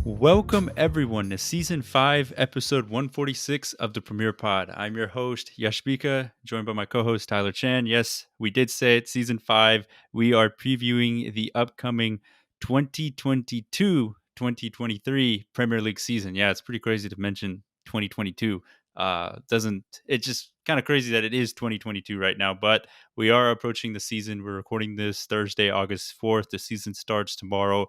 Welcome everyone to season 5, episode 146 of the Premiere Pod. I'm your host, Yash, joined by my co-host Tyler Chan. Yes, we did say it, season 5. We are previewing the upcoming 2022-2023 Premier League season. Yeah, it's pretty crazy to mention 2022. Doesn't It's just kind of crazy that it is 2022 right now, but we are approaching the season. We're recording this Thursday, August 4th. The season starts tomorrow.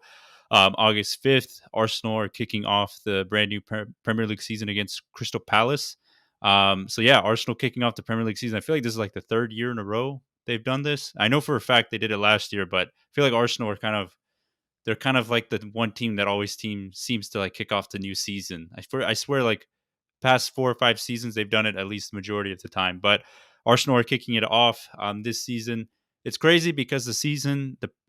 August 5th, Arsenal are kicking off the brand new Premier League season against Crystal Palace. Arsenal kicking off the Premier League season. I feel like this is like the third year in a row they've done this. I know for a fact they did it last year, but I feel like Arsenal are they're kind of like the one team that always seems to like kick off the new season. I swear like past 4 or 5 seasons they've done it at least the majority of the time. But Arsenal are kicking it off this season. It's crazy because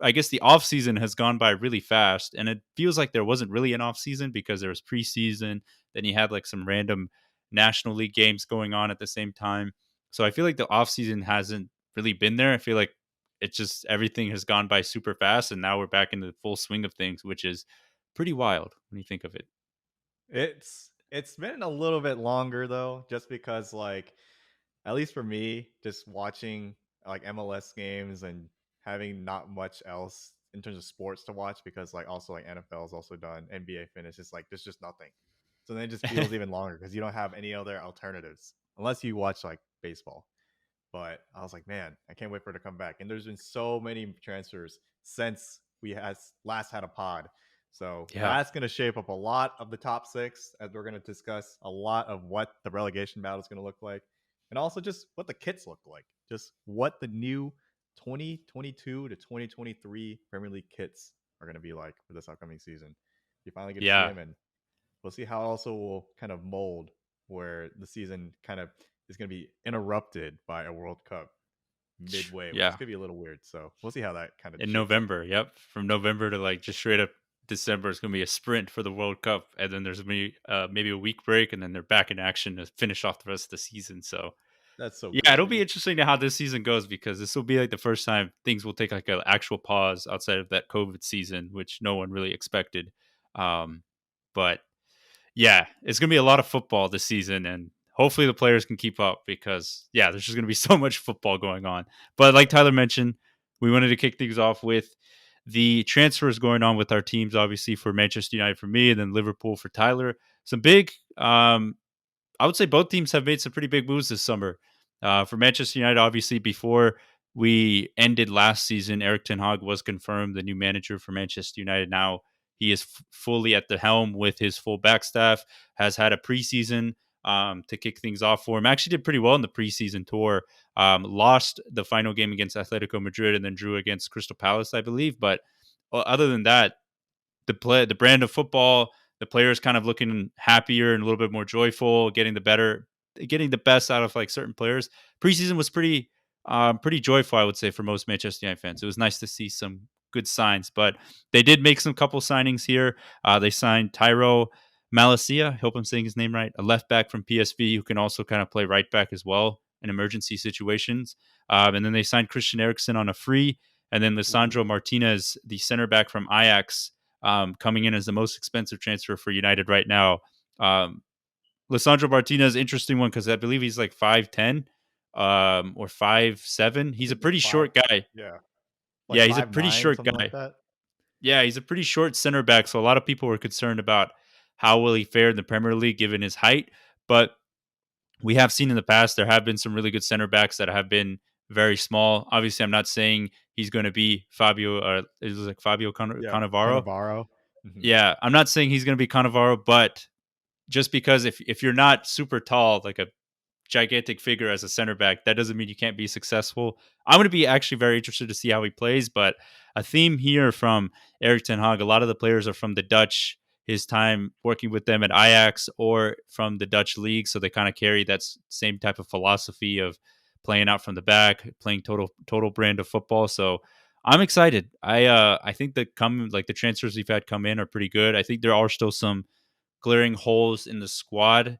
I guess the off season has gone by really fast, and it feels like there wasn't really an off season because there was preseason. Then you had like some random National League games going on at the same time. So I feel like the off season hasn't really been there. I feel like it's just everything has gone by super fast, and now we're back into the full swing of things, which is pretty wild when you think of it. It's been a little bit longer though, just because at least for me, just watching like MLS games and having not much else in terms of sports to watch because also like NFL is also done, NBA finished. It's like there's just nothing. So then it just feels even longer because you don't have any other alternatives unless you watch like baseball. But I was like, man, I can't wait for it to come back. And there's been so many transfers since we has last had a pod. So Yeah. that's going to shape up a lot of the top six as we're going to discuss a lot of what the relegation battle is going to look like. And also just what the kits look like. Just what the new 2022 to 2023 Premier League kits are going to be like for this upcoming season. You finally get to see Yeah. them, and we'll see how it also will kind of mold where the season kind of is going to be interrupted by a World Cup midway, which is Yeah. going to be a little weird. So we'll see how that kind of In shapes up. November. Yep, from November to like just straight up December, it's gonna be a sprint for the World Cup, and then there's gonna be maybe a week break, and then they're back in action to finish off the rest of the season. So That's so yeah, it'll be crazy. interesting to how this season goes because this will be like the first time things will take like an actual pause outside of that COVID season, which no one really expected. Um, but yeah, it's gonna be a lot of football this season, and hopefully the players can keep up because yeah, there's just gonna be so much football going on. But like Tyler mentioned, we wanted to kick things off with the transfers going on with our teams. Obviously, for Manchester United for me, and then Liverpool for Tyler. Some big. I would say both teams have made some pretty big moves this summer. For Manchester United, obviously, before we ended last season, Eric Ten Hag was confirmed the new manager for Manchester United. Now he is fully at the helm with his full back staff, has had a preseason to kick things off for him. Actually did pretty well in the preseason tour. Lost the final game against Atletico Madrid and then drew against Crystal Palace, I believe. But other than that, the brand of football, the players kind of looking happier and a little bit more joyful, getting the best out of like certain players. Preseason was pretty joyful, I would say, for most Manchester United fans. It was nice to see some good signs, but they did make some couple signings here. They signed Tyro Malacia, I hope I'm saying his name right, a left back from PSV who can also kind of play right back as well in emergency situations. And then they signed Christian Eriksen on a free, and then Ooh. Lissandro Martinez, the center back from Ajax, coming in as the most expensive transfer for United right now. Um, Lissandro Martinez, interesting one because I believe he's like 5'10", or 5'7". I He's a think pretty five, short guy. yeah, like Yeah, he's a five pretty nine, short something like guy. that. Yeah, he's a pretty short center back, so a lot of people were concerned about how will he fare in the Premier League given his height. But we have seen in the past there have been some really good center backs that have been very small. Obviously, I'm not saying he's going to be Fabio. It was like Fabio Yeah, Cannavaro. Cannavaro. Hmm. Yeah, I'm not saying he's going to be Cannavaro, but just because if you're not super tall, like a gigantic figure as a center back, that doesn't mean you can't be successful. I'm going to be actually very interested to see how he plays. But a theme here from Eric Ten Hag, a lot of the players are from the Dutch. His time working with them at Ajax or from the Dutch league, so they kind of carry that same type of philosophy of playing out from the back, playing total brand of football. So I'm excited. I think the transfers we've had come in are pretty good. I think there are still some glaring holes in the squad.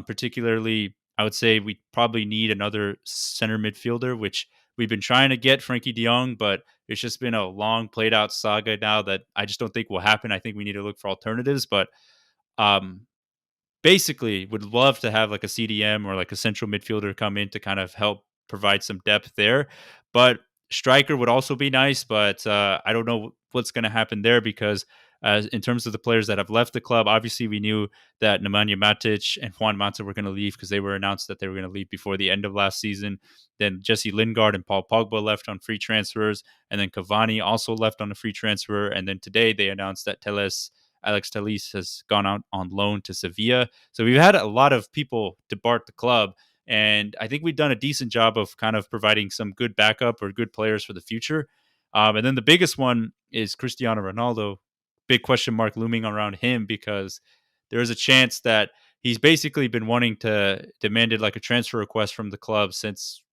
Particularly, I would say we probably need another center midfielder, which we've been trying to get Frankie De Jong, but It's just been a long played out saga now that I just don't think will happen. I think we need to look for alternatives, but um, basically would love to have like a CDM or like a central midfielder come in to kind of help provide some depth there. But striker would also be nice, but I don't know what's going to happen there because in terms of the players that have left the club, obviously we knew that Nemanja Matic and Juan Mata were going to leave because they were announced that they were going to leave before the end of last season. Then Jesse Lingard and Paul Pogba left on free transfers, and then Cavani also left on a free transfer. And then today they announced that Alex Telles has gone out on loan to Sevilla. So we've had a lot of people depart the club, and I think we've done a decent job of kind of providing some good backup or good players for the future. And then the biggest one is Cristiano Ronaldo. Big question mark looming around him because there is a chance that he's basically been wanting to demanded like a transfer request from the club since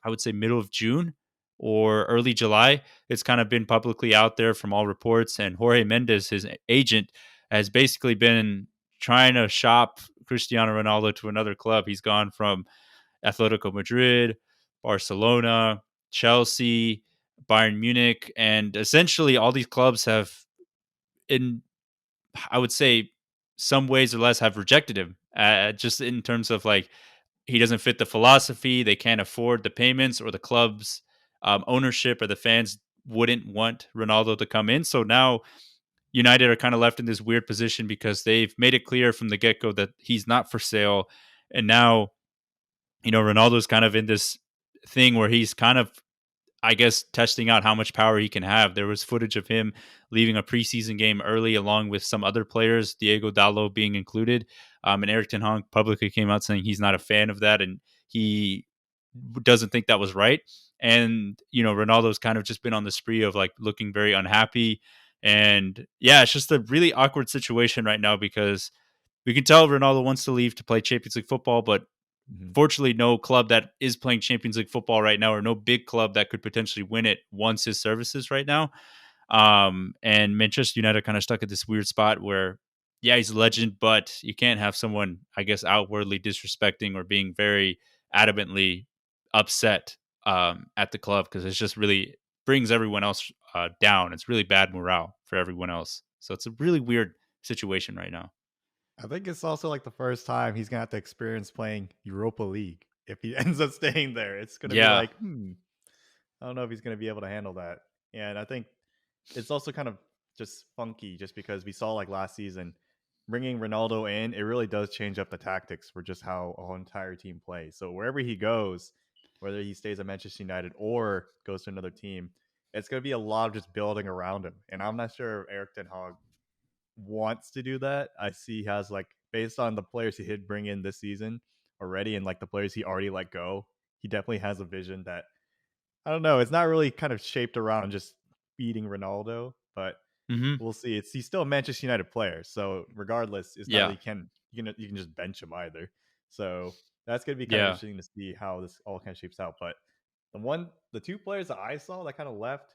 I would say middle of June or early July. It's kind of been publicly out there from all reports, and Jorge Mendes, his agent, has basically been trying to shop Cristiano Ronaldo to another club. He's gone from Atletico Madrid, Barcelona, Chelsea, Bayern Munich, and essentially all these clubs have, in I would say, some ways or less, have rejected him. Just in terms of like he doesn't fit the philosophy, they can't afford the payments, or the club's ownership or the fans wouldn't want Ronaldo to come in. So now United are kind of left in this weird position because they've made it clear from the get go that he's not for sale. And now, Ronaldo's kind of in this thing where he's kind of, I guess, testing out how much power he can have. There was footage of him leaving a preseason game early along with some other players, Diego Dallo being included. And Eric Ten Hag publicly came out saying he's not a fan of that and he doesn't think that was right. And, Ronaldo's kind of just been on the spree of like looking very unhappy. And yeah, it's just a really awkward situation right now because we can tell Ronaldo wants to leave to play Champions League football, but Mhm. fortunately, no club that is playing Champions League football right now, or no big club that could potentially win it, wants his services right now. And Manchester United kind of stuck at this weird spot where, yeah, he's a legend, but you can't have someone, I guess, outwardly disrespecting or being very adamantly upset at the club because it's just really brings everyone else down. It's really bad morale for everyone else. So it's a really weird situation right now. I think it's also like the first time he's gonna have to experience playing Europa League if he ends up staying there. It's gonna be Yeah. like, I don't know if he's gonna be able to handle that. And I think it's also kind of just funky, just because we saw like last season, bringing Ronaldo in, it really does change up the tactics for just how a whole entire team plays. So wherever he goes, whether he stays at Manchester United or goes to another team, it's gonna be a lot of just building around him. And I'm not sure if Eric Ten Hag wants to do that. I see he has like based on the players he did bring in this season already and like the players he already let go, he definitely has a vision that I don't know. It's not really kind of shaped around just beating Ronaldo, but Hmm. we'll see. It's he's still a Manchester United player, so regardless, it's not Yeah. like you can just bench him either. So that's gonna be kind of Yeah. interesting to see how this all kind of shapes out. But the two players that I saw that kind of left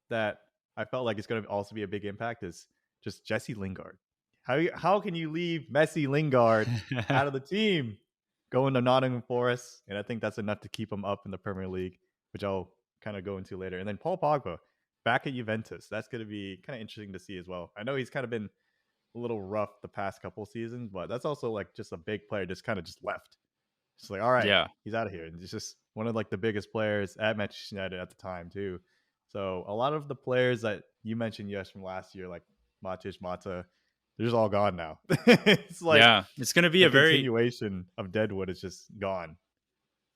that I felt like it's going to also be a big impact is just Jesse Lingard. How can you leave Messi Lingard out of the team going to Nottingham Forest? And I think that's enough to keep him up in the Premier League, which I'll kind of go into later. And then Paul Pogba back at Juventus. That's going to be kind of interesting to see as well. I know he's kind of been a little rough the past couple seasons, but that's also like just a big player just kind of just left. It's like, all right, Yeah. he's out of here. And it's just one of like the biggest players at Manchester United at the time too. So a lot of the players that you mentioned, yes, from last year, like Matic, Mata, they're just all gone now. It's like Yeah. It's going to be the a very continuation of Deadwood is just gone.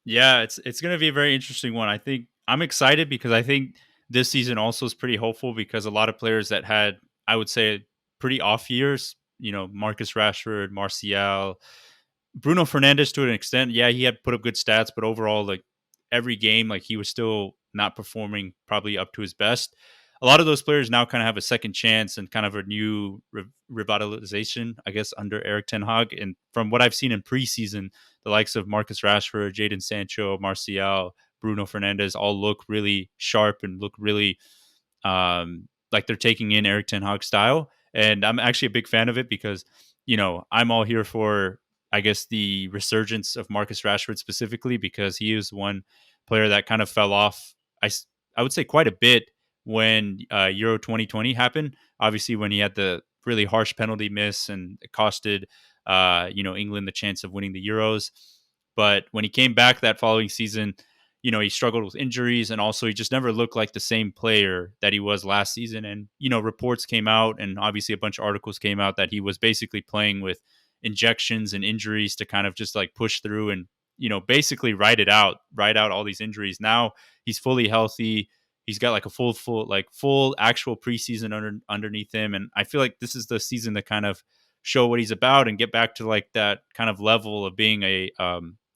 Yeah, it's going to be a very interesting one. I think I'm excited because I think this season also is pretty hopeful because a lot of players that had, I would say, pretty off years, Marcus Rashford, Martial, Bruno Fernandes to an extent, yeah, he had put up good stats, but overall, like every game, like he was still not performing probably up to his best. A lot of those players now kind of have a second chance and kind of a new revitalization, I guess, under Eric Ten Hag. And from what I've seen in preseason, the likes of Marcus Rashford, Jadon Sancho, Martial, Bruno Fernandes all look really sharp and look really like they're taking in Eric Ten Hag style. And I'm actually a big fan of it because, I'm all here for, I guess, the resurgence of Marcus Rashford specifically because he is one player that kind of fell off, I would say quite a bit when Euro 2020 happened. Obviously, when he had the really harsh penalty miss and it costed England the chance of winning the Euros. But when he came back that following season, he struggled with injuries, and also he just never looked like the same player that he was last season. And reports came out, and obviously a bunch of articles came out that he was basically playing with injections and injuries to kind of just like push through and basically ride out all these injuries. Now he's fully healthy. He's got like a full actual preseason underneath him, and I feel like this is the season to kind of show what he's about and get back to like that kind of level of being a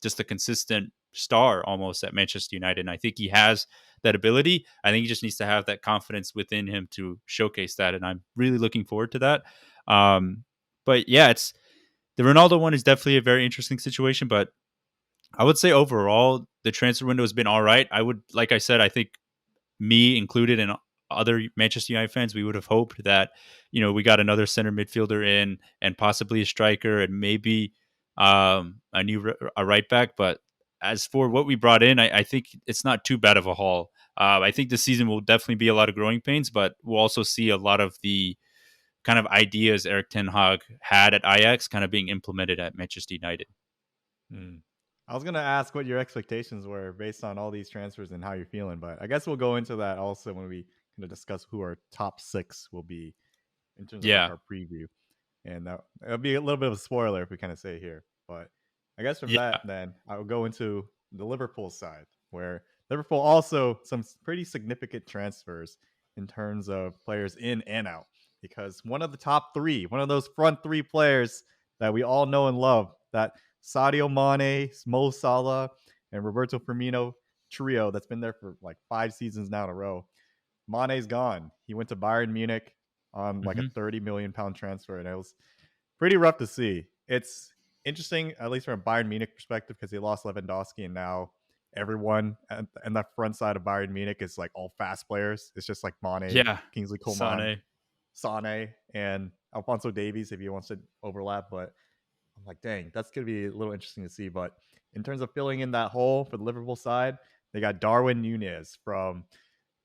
just a consistent star almost at Manchester United. And I think he has that ability. I think he just needs to have that confidence within him to showcase that, and I'm really looking forward to that. But yeah, it's the Ronaldo one is definitely a very interesting situation, but I would say overall the transfer window has been all right. I would, like I said, I think me included and other Manchester United fans, we would have hoped that we got another center midfielder in and possibly a striker and maybe a right back. But as for what we brought in, I think it's not too bad of a haul. I think this season will definitely be a lot of growing pains, but we'll also see a lot of the kind of ideas Eric Ten Hag had at Ajax kind of being implemented at Manchester United. Hmm. I was gonna ask what your expectations were based on all these transfers and how you're feeling, but I guess we'll go into that also when we kind of discuss who our top six will be in terms of like Yeah, our preview. And that'll be a little bit of a spoiler if we kind of say here. But I guess from yeah, that, then I will go into the Liverpool side, where Liverpool also some pretty significant transfers in terms of players in and out. Because one of the top three, one of those front three players that we all know and love, that Sadio Mane, Mo Salah, and Roberto Firmino trio that's been there for like 5 seasons now in a row. Mane's gone. He went to Bayern Munich on like a hmm 30 million pound transfer, and it was pretty rough to see. It's interesting, at least from a Bayern Munich perspective, because he lost Lewandowski, and now everyone and that front side of Bayern Munich is like all fast players. It's just like Mane, yeah. Kingsley Coman, Sane. Sane, and Alfonso Davies if he wants to overlap. But I'm like, dang, that's gonna be a little interesting to see. But in terms of filling in that hole for the Liverpool side, they got Darwin Nunez from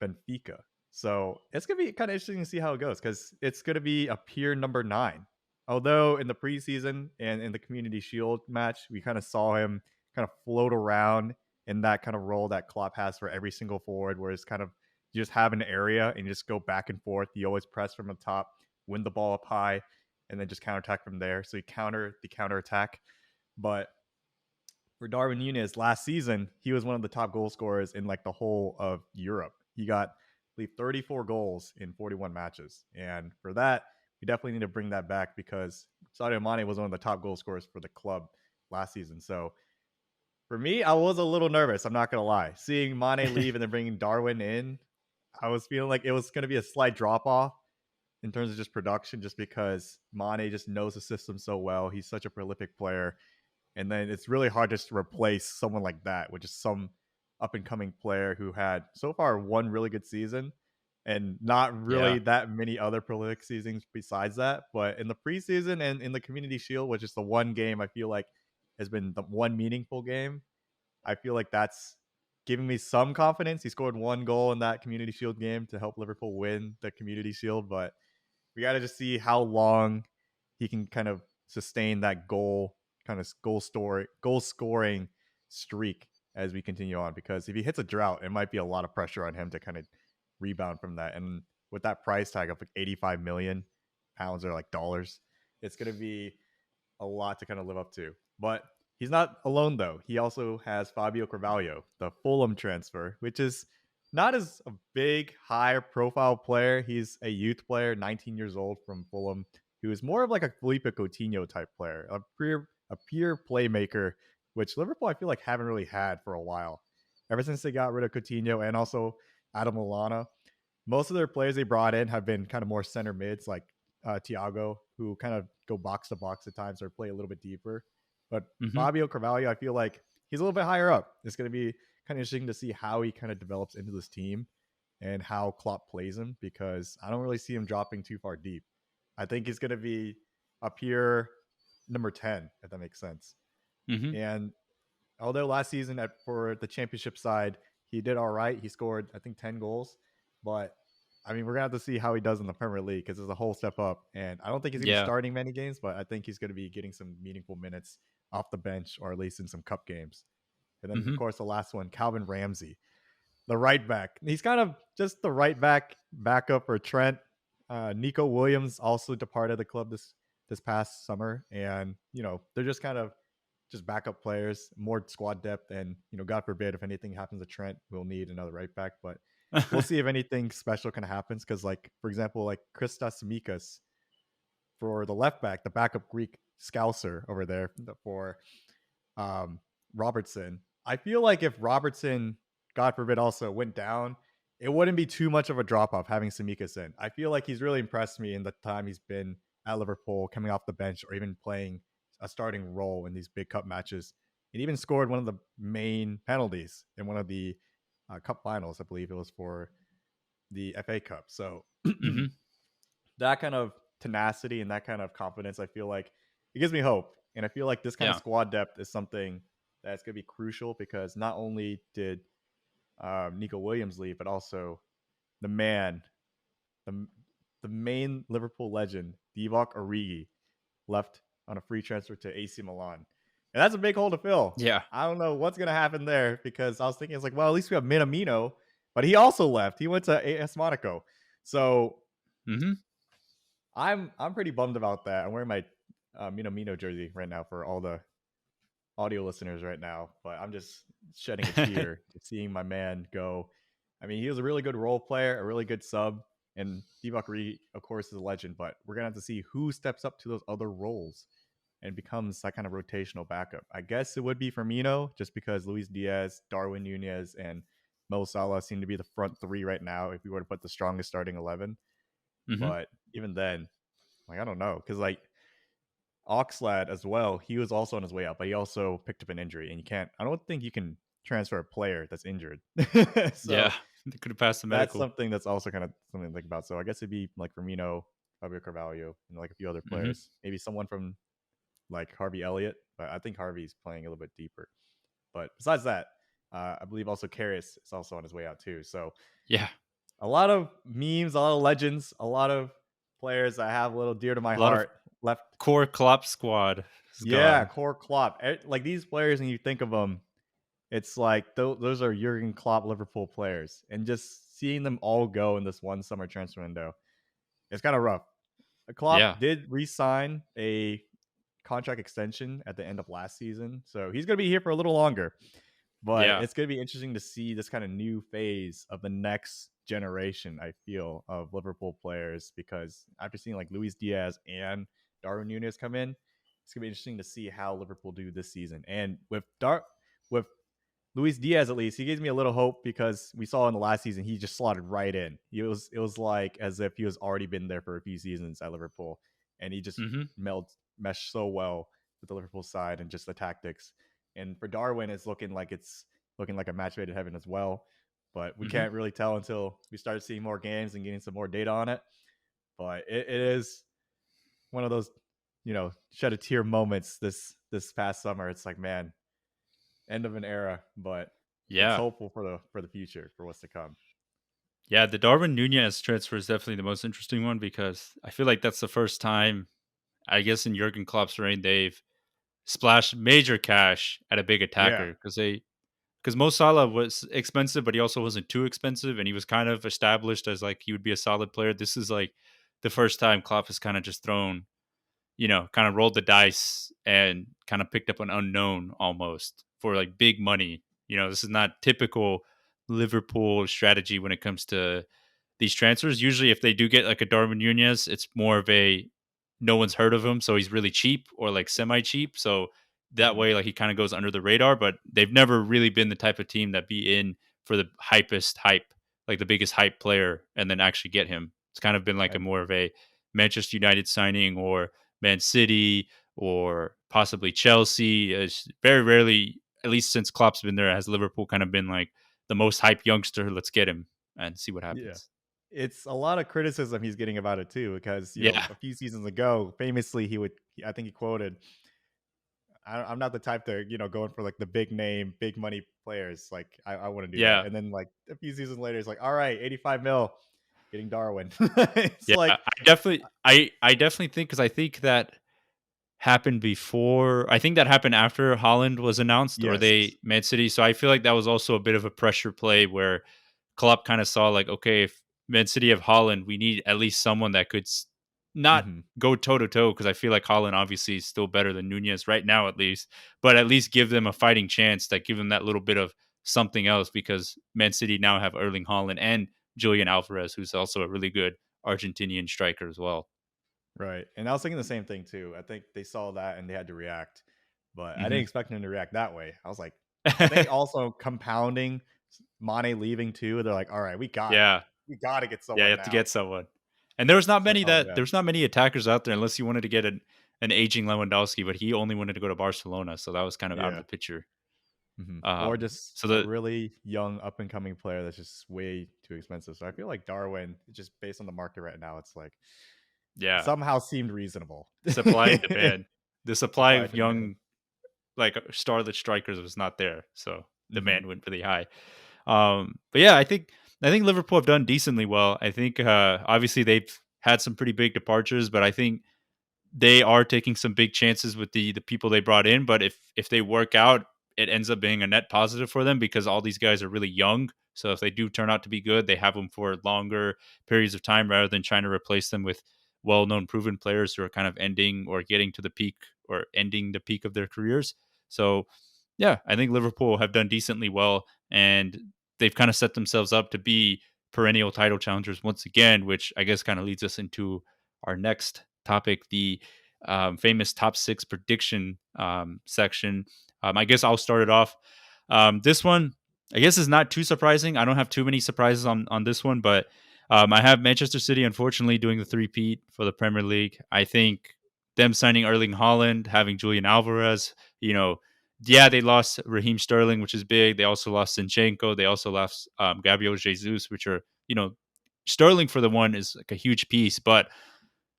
Benfica. So it's gonna be kind of interesting to see how it goes because it's gonna be a pure number 9. Although in the preseason and in the Community Shield match, we kind of saw him kind of float around in that kind of role that Klopp has for every single forward, where it's kind of you just have an area and you just go back and forth. You always press from the top, win the ball up high, and then just counterattack from there. So you counter the counterattack. But for Darwin Nunez last season, he was one of the top goal scorers in like the whole of Europe. He got, I believe, 34 goals in 41 matches. And for that, we definitely need to bring that back because Sadio Mane was one of the top goal scorers for the club last season. So for me, I was a little nervous. I'm not going to lie. Seeing Mane leave and then bringing Darwin in, I was feeling like it was going to be a slight drop off in terms of just production, just because Mane just knows the system so well. He's such a prolific player, and then it's really hard just to replace someone like that with just some up and coming player who had so far one really good season and not Yeah. really that many other prolific seasons besides that. But in the preseason and in the Community Shield, which is the one game I feel like has been the one meaningful game, I feel like that's giving me some confidence. He scored one goal in that Community Shield game to help Liverpool win the Community Shield, but we got to just see how long he can kind of sustain that goal scoring streak as we continue on. Because if he hits a drought, it might be a lot of pressure on him to kind of rebound from that. And with that price tag of like 85 million pounds or like dollars, it's going to be a lot to kind of live up to. But he's not alone though. He also has Fabio Carvalho, the Fulham transfer, which is not as a big, high profile player. He's a youth player, 19 years old from Fulham, who is more of like a Felipe Coutinho type player, a pure playmaker, which Liverpool I feel like haven't really had for a while. Ever since they got rid of Coutinho and also Adam Lallana, most of their players they brought in have been kind of more center mids, like Thiago, who kind of go box to box at times or play a little bit deeper. But hmm Fabio Carvalho, I feel like he's a little bit higher up. It's going to be kind of interesting to see how he kind of develops into this team and how Klopp plays him because I don't really see him dropping too far deep. I think he's going to be a pure number 10, if that makes sense. hmm And although last season for the championship side, he did all right. He scored, I think, 10 goals. But I mean, we're gonna have to see how he does in the Premier League because it's a whole step up. And I don't think he's gonna be Yeah. starting many games, but I think he's gonna be getting some meaningful minutes off the bench or at least in some cup games. And then of Hmm. course the last one, Calvin Ramsey, the right back. He's kind of just the right back backup for Trent. Nico Williams also departed the club this past summer, and they're just kind of just backup players, more squad depth, and God forbid if anything happens to Trent, we'll need another right back. But we'll see if anything special kind of happens. Because, like for example, like Christos Simikas for the left back, the backup Greek Scouser over there for um, Robertson. I feel like if Robertson, God forbid, also went down, it wouldn't be too much of a drop off having Simikas in. I feel like he's really impressed me in the time he's been at Liverpool, coming off the bench or even playing a starting role in these big cup matches. And even scored one of the main penalties in one of the cup finals. I believe it was for the FA Cup. So Hmm. that kind of tenacity and that kind of confidence, I feel like it gives me hope. And I feel like this kind of Yeah. squad depth is something that's going to be crucial because not only did Nico Williams leave, but also the man, the, the main Liverpool legend, Divock Origi, left on a free transfer to AC Milan. And that's a big hole to fill. Yeah. I don't know what's going to happen there because I was thinking, it's like, well, at least we have Minamino, but he also left. He went to AS Monaco. So Hmm. I'm pretty bummed about that. I'm wearing my Minamino jersey right now for all the audio listeners right now, but I'm just shedding a tear to seeing my man go. I mean, he was a really good role player, a really good sub, and Divock Origi, of course, is a legend. But we're gonna have to see who steps up to those other roles and becomes that kind of rotational backup. I guess it would be Firmino, just because Luis Diaz, Darwin Nunez, and Mo Salah seem to be the front three right now. If we were to put the strongest starting 11, Hmm. but even then, like I don't know, because like Oxlade as well, he was also on his way out, but he also picked up an injury, and you can't. I don't think you can transfer a player that's injured. Yeah. So They could have passed the that's medical. something that's also kind of something to think about. So I guess it'd be like Firmino, Fabio Carvalho, and like a few other Hmm. players. Maybe someone from like Harvey Elliott, but I think Harvey's playing a little bit deeper. But besides that, I believe also Karras is also on his way out too. So Yeah. a lot of memes, a lot of legends, a lot of players I have a little dear to my A lot of heart left. core Klopp squad is Yeah, gone. core Klopp. Like these players, and you think of them, it's like those are Jurgen Klopp Liverpool players, and just seeing them all go in this one summer transfer window, it's kind of rough. Yeah. Klopp did re-sign a contract extension at the end of last season, so he's going to be here for a little longer. But Yeah. it's going to be interesting to see this kind of new phase of the next generation, I feel, of Liverpool players, because after seeing like Luis Diaz and Darwin Nunez come in, it's going to be interesting to see how Liverpool do this season. And with Luis Diaz, at least, he gives me a little hope because we saw in the last season he just slotted right in. It was like as if he was already been there for a few seasons at Liverpool, and he just Hmm. meshed so well with the Liverpool side and just the tactics. And for Darwin, it's looking like a match made in heaven as well. But we Hmm. can't really tell until we start seeing more games and getting some more data on it. But it is one of those, shed a tear moments this past summer. It's like, man, end of an era, but it's Yeah. hopeful for the future, for what's to come. Yeah. The Darwin Nunez transfer is definitely the most interesting one because I feel like that's the first time, I guess, in Jurgen Klopp's reign, they've splashed major cash at a big Yeah. attacker because Mo Salah was expensive, but he also wasn't too expensive, and he was kind of established as like he would be a solid player. This is like the first time Klopp has kind of just thrown, kind of rolled the dice and kind of picked up an unknown almost for like big money. This is not typical Liverpool strategy when it comes to these transfers. Usually, if they do get like a Darwin Nunez, it's more of a no one's heard of him, so he's really cheap or like semi cheap. So that Mhm. way, like he kind of goes under the radar. But they've never really been the type of team that be in for the hypest hype, like the biggest hype player, and then actually get him. It's kind of been like a I more of a Manchester United signing or Man City or possibly Chelsea. It's very rarely, at least since Klopp's been there, has Liverpool kind of been like the most hype youngster. Let's get him and see what Yeah. happens. It's a lot of criticism he's getting about it too, because Yeah, a few seasons ago, famously, I think he quoted, I'm not the type to going for like the big name, big money players. Like I wouldn't do that. yeah, And then like a few seasons later, it's like, all right, 85 mil. getting Darwin. It's Yeah, like, I definitely think because I think that happened before. I think that happened after Holland was announced, or yes. they Man City. So I feel like that was also a bit of a pressure play where Klopp kind of saw like, okay, if Man City have Holland, we need at least someone that could not Hmm. go toe to toe because I feel like Holland obviously is still better than Nunez right now, at least, but at least give them a fighting chance, that give them that little bit of something else because Man City now have Erling Holland and Julian Alvarez, who's also a really good Argentinian striker as well. Right. And I was thinking the same thing too. I think they saw that and they had to react, but I didn't Hmm. expect them to react that way. I was like, I think also compounding Mane leaving too. They're like, all right, Yeah, we gotta get yeah, you someone have to now. get someone. And there was not It's like, many oh that yeah. there's not many attackers out there unless you wanted to get an aging Lewandowski, but he only wanted to go to Barcelona, so that was kind of out of Yeah. the picture. Or just So a the really young up and coming player that's just way too expensive. So I feel like Darwin, just based on the market right now, it's like yeah, somehow seemed reasonable. supply and demand. The supply Supply of demand. young like starlet strikers was not there, so Hmm. demand went really high. But yeah, I think Liverpool have done decently well. I think obviously they've had some pretty big departures, but I think they are taking some big chances with the people they brought in. But if they work out, it ends up being a net positive for them because all these guys are really young. So if they do turn out to be good, they have them for longer periods of time rather than trying to replace them with well-known, proven players who are kind of ending or getting to the peak or ending the peak of their careers. So yeah, I think Liverpool have done decently well, and they've kind of set themselves up to be perennial title challengers once again, which I guess kind of leads us into our next topic, the famous top six prediction section. I guess I'll start it off. This one, I guess, is not too surprising. I don't have too many surprises on this one, but I have Manchester City, unfortunately, doing the three-peat for the Premier League. I think them signing Erling Haaland, having Julian Alvarez, you know, yeah, they lost Raheem Sterling, which is big. They also lost Zinchenko. They also lost Gabriel Jesus, which are, Sterling for the one is like a huge piece, but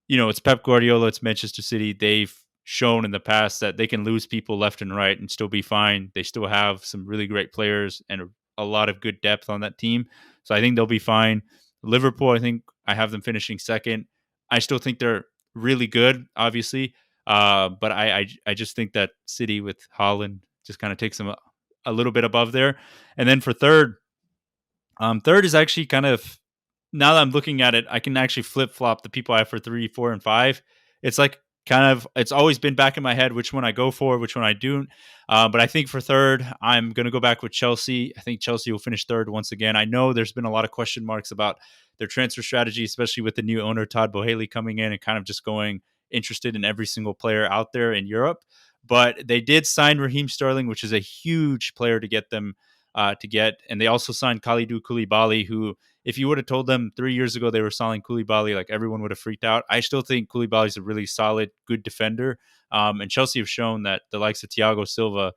it's Pep Guardiola, it's Manchester City. They've shown in the past that they can lose people left and right and still be fine. They still have some really great players and a lot of good depth on that team. So I think they'll be fine. Liverpool, I think I have them finishing second. I still think they're really good, obviously. But I just think that City with Holland just kind of takes them a little bit above there. And then for third, third is actually kind of, now that I'm looking at it, I can actually flip flop the people I have for 3, 4, and 5. It's like kind of, it's always been back in my head which one I go for, which one I don't. But I think for third, I'm going to go back with Chelsea. I think Chelsea will finish third once again. I know there's been a lot of question marks about their transfer strategy, especially with the new owner, Todd Boehly, coming in and kind of just going interested in every single player out there in Europe. But they did sign Raheem Sterling, which is a huge player to get them to get. And they also signed Kalidou Koulibaly, who, if you would have told them 3 years ago they were selling Koulibaly, like everyone would have freaked out. I still think Koulibaly is a really solid, good defender. And Chelsea have shown that the likes of Thiago Silva,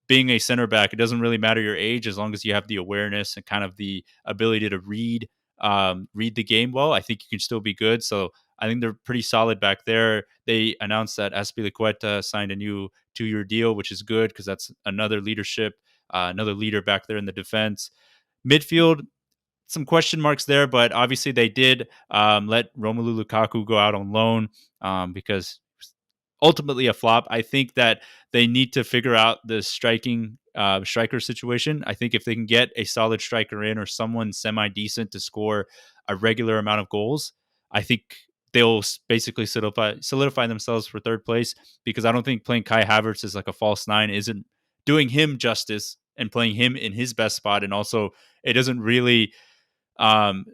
being a center back, it doesn't really matter your age as long as you have the awareness and kind of the ability to read the game well. I think you can still be good. So I think they're pretty solid back there. They announced that Aspilicueta signed a new 2-year deal, which is good because that's another leadership, another leader back there in the defense. Midfield, some question marks there, but obviously they did let Romelu Lukaku go out on loan because ultimately a flop. I think that they need to figure out the striker situation. I think if they can get a solid striker in or someone semi decent to score a regular amount of goals, I think they'll basically solidify themselves for third place, because I don't think playing Kai Havertz as like a false nine isn't doing him justice and playing him in his best spot. And also, it doesn't really um,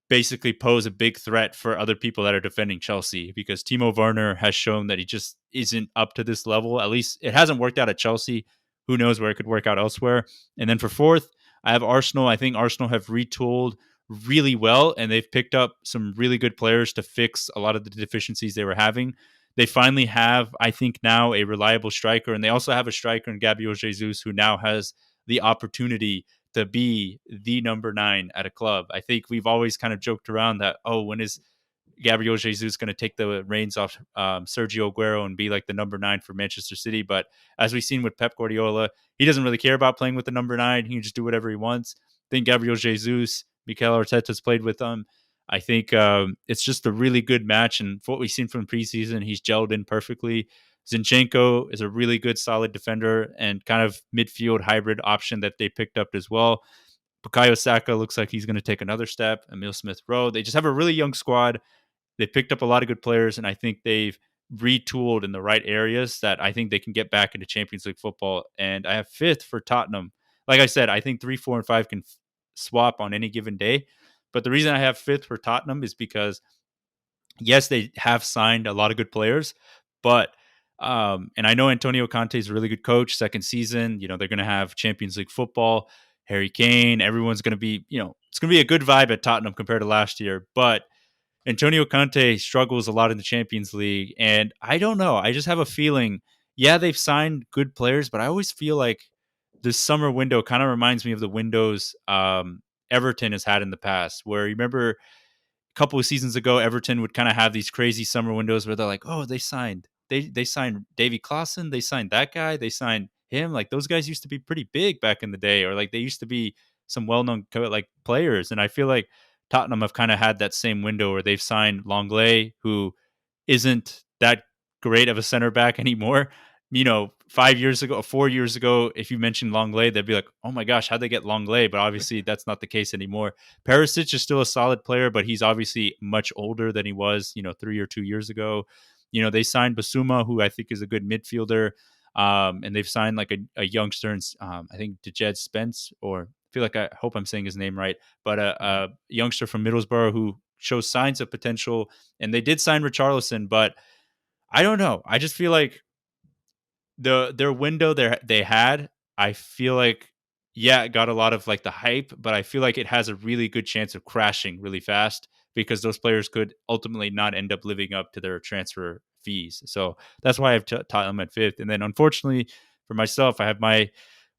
basically pose a big threat for other people that are defending Chelsea, because Timo Werner has shown that he just isn't up to this level. At least it hasn't worked out at Chelsea. Who knows where it could work out elsewhere. And then for fourth, I have Arsenal. I think Arsenal have retooled really well, and they've picked up some really good players to fix a lot of the deficiencies they were having. They finally have, I think, now a reliable striker, and they also have a striker in Gabriel Jesus, who now has the opportunity to be the number 9 at a club. I think we've always kind of joked around that, oh, when is Gabriel Jesus going to take the reins off Sergio Aguero and be like the number 9 for Manchester City? But as we've seen with Pep Guardiola, he doesn't really care about playing with the number 9. He can just do whatever he wants. I think Gabriel Jesus, Mikel Arteta's played with him. I think it's just a really good match, and for what we've seen from preseason, he's gelled in perfectly. Zinchenko is a really good, solid defender and kind of midfield hybrid option that they picked up as well. Bukayo Saka looks like he's going to take another step. Emil Smith Rowe. They just have a really young squad. They picked up a lot of good players, and I think they've retooled in the right areas that I think they can get back into Champions League football. And I have fifth for Tottenham. Like I said, I think 3, 4, and 5 can swap on any given day. But the reason I have fifth for Tottenham is because yes, they have signed a lot of good players, but and I know Antonio Conte is a really good coach. Second season, they're going to have Champions League football. Harry Kane, everyone's going to be, it's going to be a good vibe at Tottenham compared to last year. But Antonio Conte struggles a lot in the Champions League, and I don't know. I just have a feeling. Yeah, they've signed good players, but I always feel like this summer window kind of reminds me of the windows Everton has had in the past, where you remember couple of seasons ago, Everton would kind of have these crazy summer windows where they're like, oh, they signed Davy Klaassen, they signed that guy, they signed him. Like those guys used to be pretty big back in the day, or like they used to be some well-known like players. And I feel like Tottenham have kind of had that same window where they've signed Longley, who isn't that great of a center back anymore. 5 years ago, 4 years ago, if you mentioned Longley, they'd be like, "Oh my gosh, how'd they get Longley?" But obviously, that's not the case anymore. Perisic is still a solid player, but he's obviously much older than he was, 3 or 2 years ago. They signed Basuma, who I think is a good midfielder, and they've signed like a youngster, I think Dejed Spence, or I feel like I hope I'm saying his name right, but Mhm. a youngster from Middlesbrough who shows signs of potential. And they did sign Richarlison, but I don't know. I just feel like their window they had, I feel like, yeah, it got a lot of like the hype, but I feel like it has a really good chance of crashing really fast because those players could ultimately not end up living up to their transfer fees. So that's why I've Tottenham at fifth. And then unfortunately for myself, I have my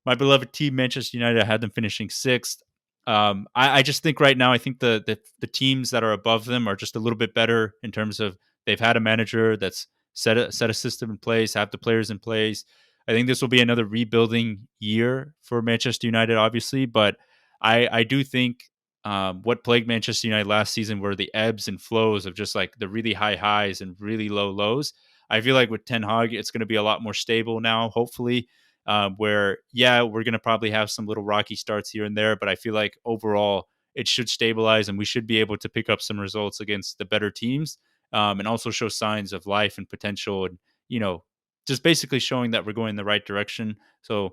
beloved team, Manchester United. I had them finishing sixth. I just think right now, I think the teams that are above them are just a little bit better in terms of they've had a manager that's set a system in place, have the players in place. I think this will be another rebuilding year for Manchester United, obviously, but I do think what plagued Manchester United last season were the ebbs and flows of just like the really high highs and really low lows. I feel like with Ten Hag, it's going to be a lot more stable now, hopefully. Where yeah, we're going to probably have some little rocky starts here and there, but I feel like overall it should stabilize and we should be able to pick up some results against the better teams, and also show signs of life and potential, and just basically showing that we're going in the right direction. So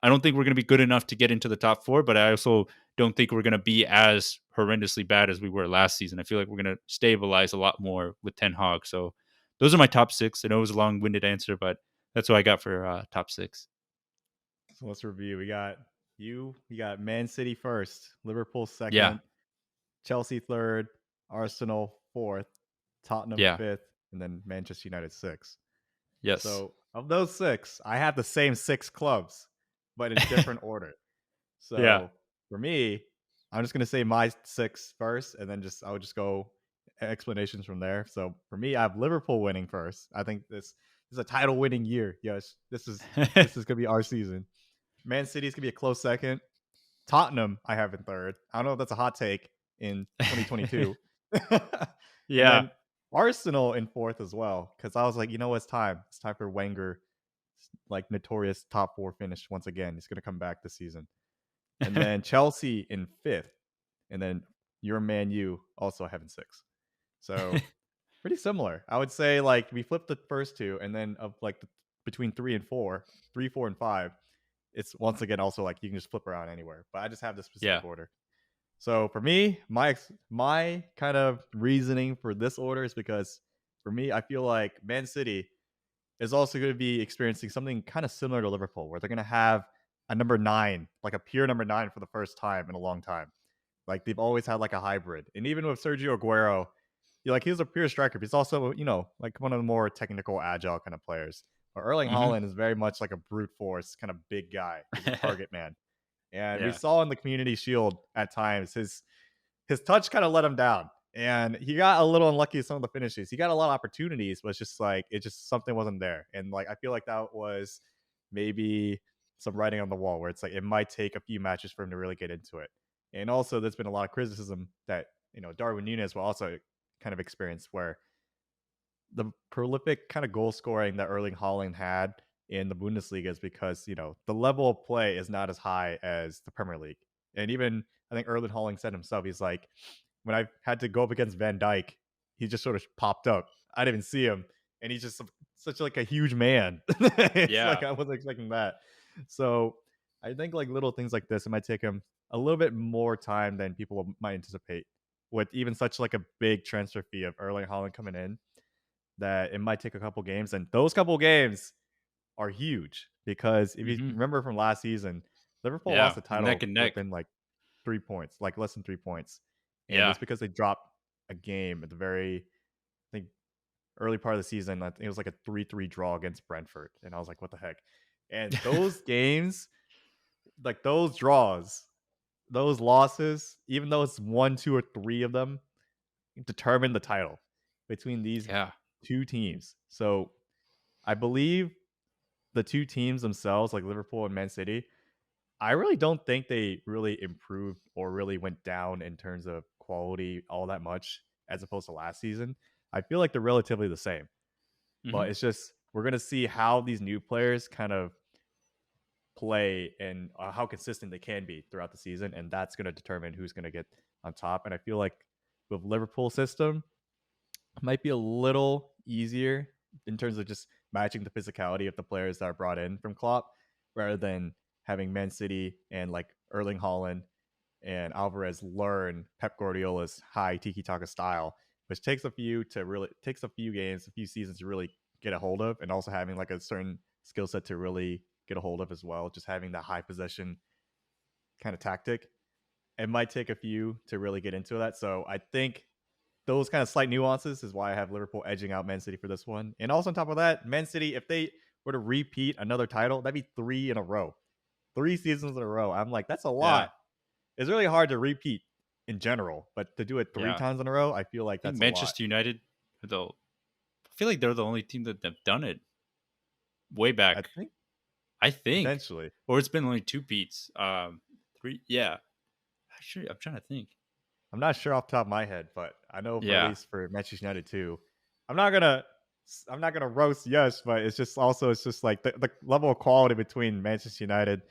I don't think we're going to be good enough to get into the top four, but I also don't think we're going to be as horrendously bad as we were last season. I feel like we're going to stabilize a lot more with Ten Hag. So those are my top six. I know it was a long-winded answer, but that's what I got for top six. So let's review. We got Man City first, Liverpool Yeah, second, Chelsea third, Arsenal fourth, Tottenham yeah, fifth, and then Manchester United sixth. yes, So of those six, I have the same six clubs, but in different order. yeah, So for me, I'm just gonna say my six first, and then I would just go explanations from there. So for me, I have Liverpool winning first. I think this is a title winning year. Yes, this is gonna be our season. Man City is gonna be a close second. Tottenham, I have in third. I don't know if that's a hot take in 2022. And yeah, then Arsenal in fourth as well, because I was like, you know, it's time. It's time for Wenger, like notorious top four finish once again. He's gonna come back this season. And then Chelsea in fifth, and then your Man U also having six. So pretty similar. I would say like we flipped the first two, and then of like between three and four, three, four, and five, it's once again also like you can just flip around anywhere. But I just have the yeah, specific order. So for me, my kind of reasoning for this order is because for me, I feel like Man City is also going to be experiencing something kind of similar to Liverpool, where they're going to have a number nine, like a pure number nine for the first time in a long time. Like they've always had like a hybrid, and even with Sergio Aguero, he was a pure striker, but he's also like one of the more technical, agile kind of players. But Erling hmm Haaland is very much like a brute force kind of big guy. He's a target man, and we yeah, saw in the Community Shield at times his touch kind of let him down. And he got a little unlucky with some of the finishes. He got a lot of opportunities, but it's just like it just something wasn't there. And like I feel like that was maybe some writing on the wall where it's like it might take a few matches for him to really get into it. And also there's been a lot of criticism that Darwin Nunez will also kind of experience, where the prolific kind of goal scoring that Erling Haaland had in the Bundesliga is because the level of play is not as high as the Premier League. And even I think Erling Haaland said himself, he's like, when I had to go up against Van Dijk, he just sort of popped up. I didn't even see him, and he's just such like a huge man. It's like Yeah. I wasn't expecting that. So I think like little things like this, it might take him a little bit more time than people might anticipate. With even such like a big transfer fee of Erling Haaland coming in, that it might take a couple games, and those couple games are huge because if you Hmm. remember from last season, Liverpool lost Yeah. the Neck title and neck. within like 3 points, like less than 3 points, and Yeah. it's because they dropped a game at the very, I think, early part of the season. I think it was like a 3-3 draw against Brentford, and I was like, what the heck? And those games, like those draws, those losses, even though it's one, two, or three of them, determine the title between these Yeah. two teams. So I believe the two teams themselves, like Liverpool and Man City, I really don't think they really improved or really went down in terms of quality all that much as opposed to last season. I feel like they're relatively the same, Hmm. but it's just we're going to see how these new players kind of play and how consistent they can be throughout the season. And that's going to determine who's going to get on top. And I feel like with Liverpool system, might be a little easier in terms of just matching the physicality of the players that are brought in from Klopp, rather than having Man City and like Erling Haaland and Alvarez learn Pep Guardiola's high tiki taka style, which takes a few games, a few seasons to really get a hold of, and also having like a certain skill set to really get a hold of as well. Just having that high possession kind of tactic. It might take a few to really get into that. So I think those kind of slight nuances is why I have Liverpool edging out Man City for this one. And also on top of that, Man City, if they were to repeat another title, that'd be three in a row, 3 seasons in a row. I'm like, that's a Yeah. lot. It's really hard to repeat in general, but to do it three Yeah. I times in a row, I feel like think that's a lot. Manchester United, though, I feel like they're the only team that have done it way I back. think I think, potentially. or it's been only two beats. Three. Yeah. Actually, I'm trying to think. I'm not sure off the top of my head, but I know for at Yeah. least for Manchester United too. I'm not gonna I'm not gonna roast Yash, but it's just like the level of quality between Manchester United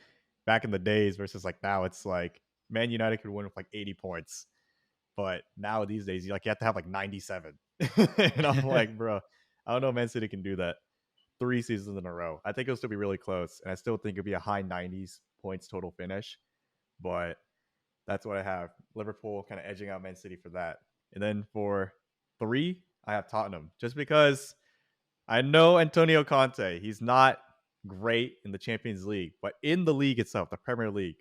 back in the days versus like now. It's like Man United could win with like 80 points, but now these days you have to have like 97. And I'm like, bro, I don't know if Man City can do that 3 seasons in a row. I think it'll still be really close, and I still think it'll be a high 90s points total finish, but that's what I have. Liverpool kind of edging out Man City for that. And then for three, I have Tottenham. Just because I know Antonio Conte, he's not great in the Champions League, but in the league itself, the Premier League,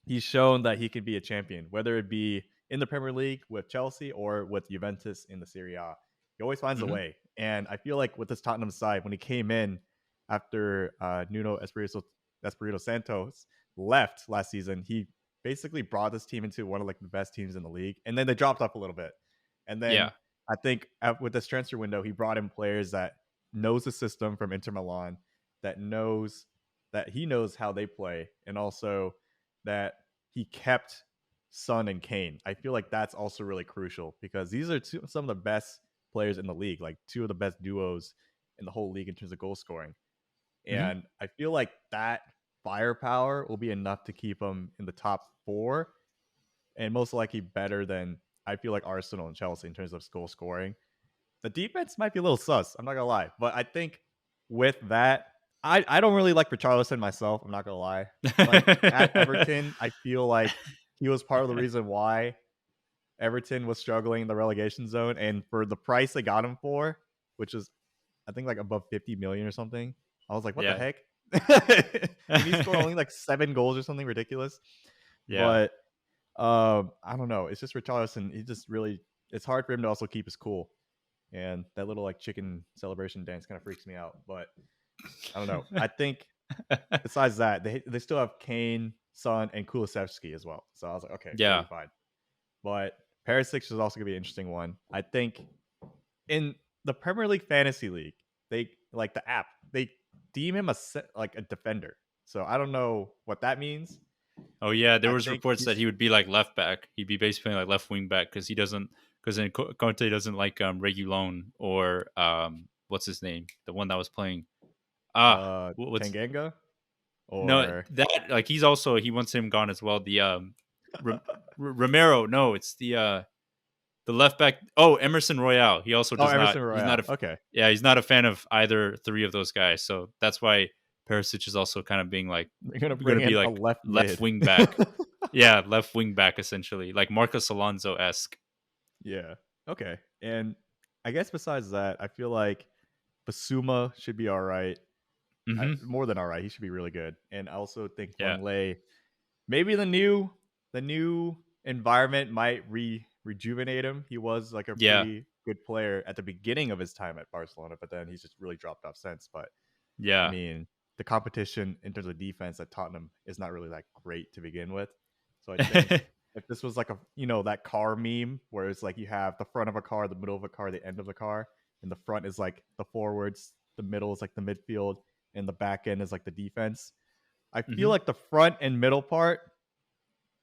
he's shown that he can be a champion, whether it be in the Premier League with Chelsea or with Juventus in the Serie A. He always finds a Hmm. way. And I feel like with this Tottenham side, when he came in after Espirito Santos left last season, he basically brought this team into one of like the best teams in the league. And then they dropped off a little bit. And then Yeah. I think with this transfer window, he brought in players that knows the system from Inter Milan, that he knows how they play, and also that he kept Son and Kane. I feel like that's also really crucial because these are some of the best players in the league, like two of the best duos in the whole league in terms of goal scoring. Hmm. And I feel like that firepower will be enough to keep them in the top four, and most likely better than I feel like Arsenal and Chelsea in terms of goal scoring. The defense might be a little sus. I'm not gonna lie, but I think with that, I don't really like Richarlison myself. I'm not gonna lie, but at Everton, I feel like he was part of the reason why Everton was struggling in the relegation zone, and for the price they got him for, which is I think like above 50 million or something, I was like, what the Yeah. heck? And he scored only like 7 goals or something ridiculous. Yeah. But I don't know. It's just Richarlison. He just really. It's hard for him to also keep his cool, and that little like chicken celebration dance kind of freaks me out. But I don't know. I think besides that, they still have Kane, Son, and Kulusevski as well. So I was like, okay, we'll be Yeah. fine. But Paris Six is also gonna be an interesting one. I think in the Premier League Fantasy League, they like the app. They deem him like a defender. So I don't know what that means. Oh yeah, there I was think reports that he's he would be like left back. He'd be basically like left wing back because then Conte doesn't like Regulon or what's his name, the one that was playing. What's Tanganga no or that like he wants him gone as well. The Rom- Romero, no, it's the left back. Oh, Emerson Royale. He also oh, does not. Emerson He's not Royale. a. Okay. Yeah, he's not a fan of either three of those guys. So that's why Perisic is also kind of being like They're gonna going bring to be in a like left left mid. wing back. Yeah, left wing back essentially, like Marcos Alonso esque. Yeah. Okay. And I guess besides that, I feel like Basuma should be all right. Hmm. More than all right. He should be really good. And I also think Yeah, Lay, maybe the new environment might rejuvenate him. He was like a yeah, pretty good player at the beginning of his time at Barcelona, but then he's just really dropped off since. But I yeah, mean, the competition in terms of defense at Tottenham is not really that great to begin with. So I think if this was like that car meme where it's like you have the front of a car, the middle of a car, the end of the car, and the front is like the forwards, the middle is like the midfield, and the back end is like the defense. I feel hmm like the front and middle part,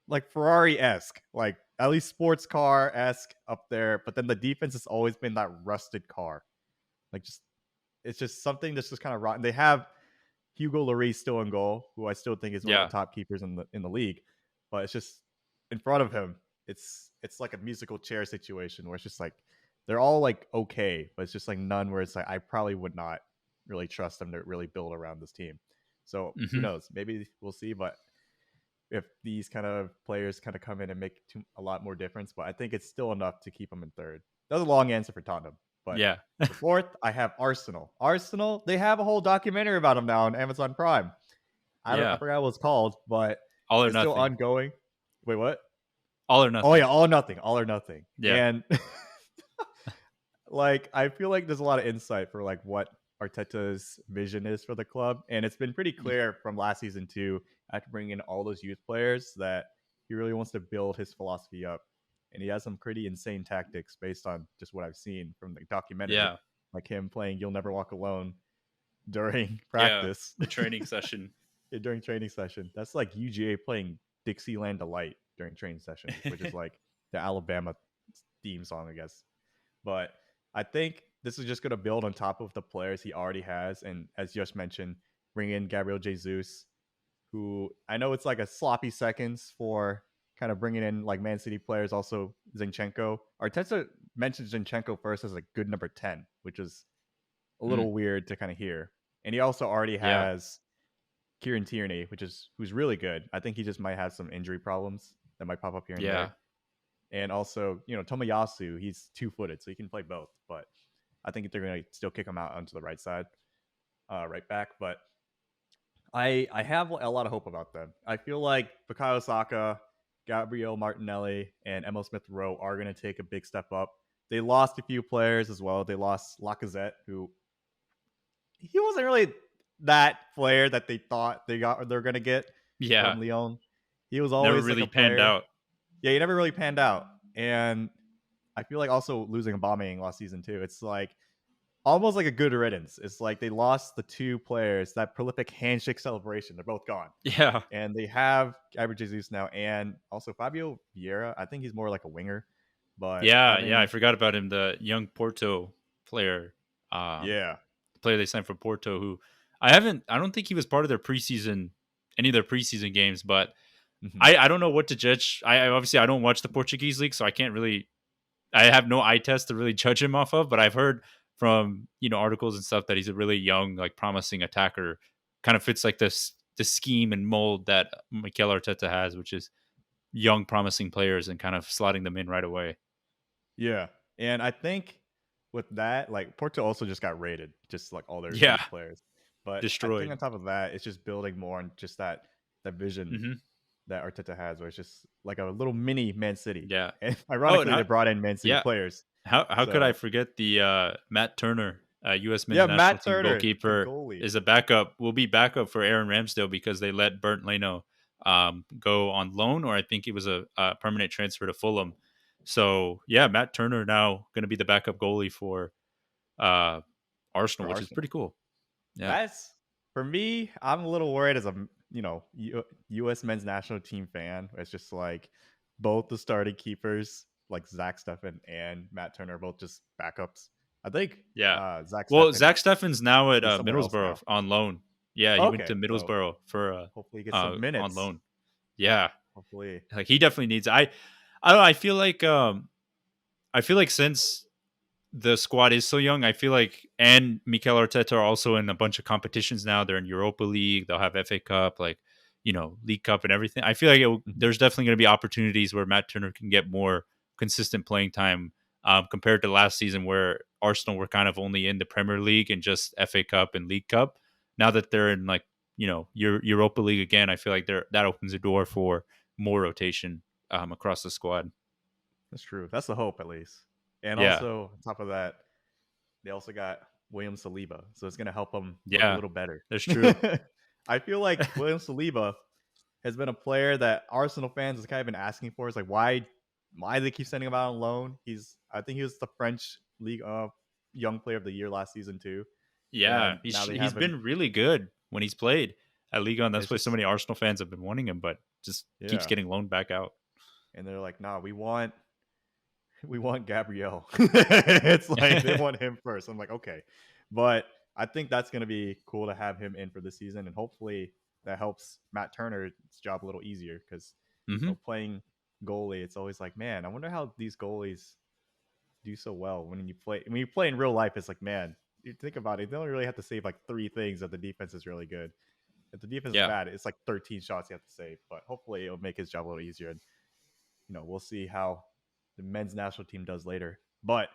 like Ferrari esque, like at least sports car esque up there, but then the defense has always been that rusted car. Like just it's just something that's just kind of rotten. They have Hugo Lloris still in goal, who I still think is one of the yeah, top keepers in the league. But it's just in front of him, it's like a musical chair situation where it's just like they're all like okay, but it's just like none where it's like I probably would not really trust them to really build around this team. So who hmm knows? Maybe we'll see. But if these kind of players kind of come in and make a lot more difference, but I think it's still enough to keep them in third. That was a long answer for Tottenham, but yeah, for fourth, I have Arsenal. Arsenal, they have a whole documentary about them now on Amazon Prime. I yeah. forgot what it's called, but All or it's still nothing. ongoing. Wait, what? All or Oh yeah, nothing. all or nothing, all or nothing. Yeah. And like I feel like there's a lot of insight for like what Arteta's vision is for the club, and it's been pretty clear from last season too, after bringing in all those youth players, that he really wants to build his philosophy up, and he has some pretty insane tactics based on just what I've seen from the documentary, Yeah. like him playing "You'll Never Walk Alone" during Yeah. practice, The training session. during training session. That's like UGA playing "Dixieland Delight" during training session, which is like the Alabama theme song, I guess. But I think this is just going to build on top of the players he already has. And as Yash mentioned, bring in Gabriel Jesus, who I know it's like a sloppy seconds for kind of bringing in like Man City players. Also, Zinchenko. Arteta mentioned Zinchenko first as a good number 10, which is a Mm, little weird to kind of hear. And he also already yeah. has Kieran Tierney, who's really good. I think he just might have some injury problems that might pop up here and Yeah. there. And also, Tomiyasu, he's 2-footed, so he can play both. But I think they're going to still kick him out onto the right side, right back. But I have a lot of hope about them. I feel like Bukayo Saka, Gabriel Martinelli, and Emil Smith Rowe are going to take a big step up. They lost a few players as well. They lost Lacazette, who he wasn't really that player that they thought they're going to get Yeah. from Lyon. He was Never always like really a panned player. out. Yeah, he never really panned out. And I feel like also losing Aubameyang last season too. It's like almost like a good riddance. It's like they lost the two players, that prolific handshake celebration. They're both gone. Yeah. And they have Gabriel Jesus now and also Fabio Vieira. I think he's more like a winger. But Yeah. Yeah. I having forgot about him. The young Porto player. yeah. The player they signed for Porto, who I don't think he was part of their preseason, any of their preseason games, but Hmm. I don't know what to judge. Obviously I don't watch the Portuguese league, so I can't really, I have no eye test to really judge him off of, but I've heard from, articles and stuff that he's a really young, like promising attacker, kind of fits like this scheme and mold that Mikel Arteta has, which is young, promising players and kind of slotting them in right away. Yeah. And I think with that, like Porto also just got rated, just like all their Yeah. youth players. But I think Destroyed. on top of that, it's just building more on just that vision Hmm. that Arteta has, where it's just like a little mini Man City. Yeah. And Oh, and ironically, they brought in Man City yeah. players. How could I So forget the Matt Turner, U.S. men's yeah, national Matt team Turner, the goalkeeper, goalie. is a backup. Will be backup for Aaron Ramsdale because they let Bernd Leno go on loan, or I think it was a permanent transfer to Fulham. So yeah, Matt Turner now going to be the backup goalie for Arsenal, For which is Arsenal. pretty cool. Yeah, That's for me. I'm a little worried as a U.S. men's national team fan. It's just like both the starting keepers, like Zach Steffen and Matt Turner, are both just backups. I think Yeah. Zach Well, Steffen Zach Steffen's now at is somewhere else Middlesbrough now. on loan. Yeah, he went Okay, to so Middlesbrough for hopefully he gets some on minutes. loan. Yeah, Hopefully, like he definitely needs. I don't know. I feel like since the squad is so young, I feel like, and Mikel Arteta are also in a bunch of competitions now. They're in Europa League. They'll have FA Cup, like League Cup and everything. I feel like Mhm. there's definitely going to be opportunities where Matt Turner can get more consistent playing time compared to last season, where Arsenal were kind of only in the Premier League and just FA Cup and League Cup. Now that they're in like Europa League again, I feel like that opens a door for more rotation across the squad. That's true. That's the hope, at least. And Yeah, also on top of that, they also got William Saliba, so it's gonna help them look a yeah, little better. that's true. I feel like William Saliba has been a player that Arsenal fans has kind of been asking for. It's like why they keep sending him out on loan? I think he was the French League Young Player of the Year last season too, Yeah, and now they he's have him. been really good when he's played at Ligue 1. That's It's why so just many Arsenal fans have been wanting him, but just keeps yeah, getting loaned back out. and they're like, nah, we want Gabriel. It's like they want him first. I'm like, okay, but I think that's gonna be cool to have him in for this season, and hopefully that helps Matt Turner's job a little easier because Hmm. playing goalie, it's always like, man, I wonder how these goalies do so well when you play in real life. It's like, man, you think about it, they don't really have to save like three things if the defense is really good. If the defense is Yeah. bad, it's like 13 shots you have to save. But hopefully it'll make his job a little easier. And we'll see how the men's national team does later. But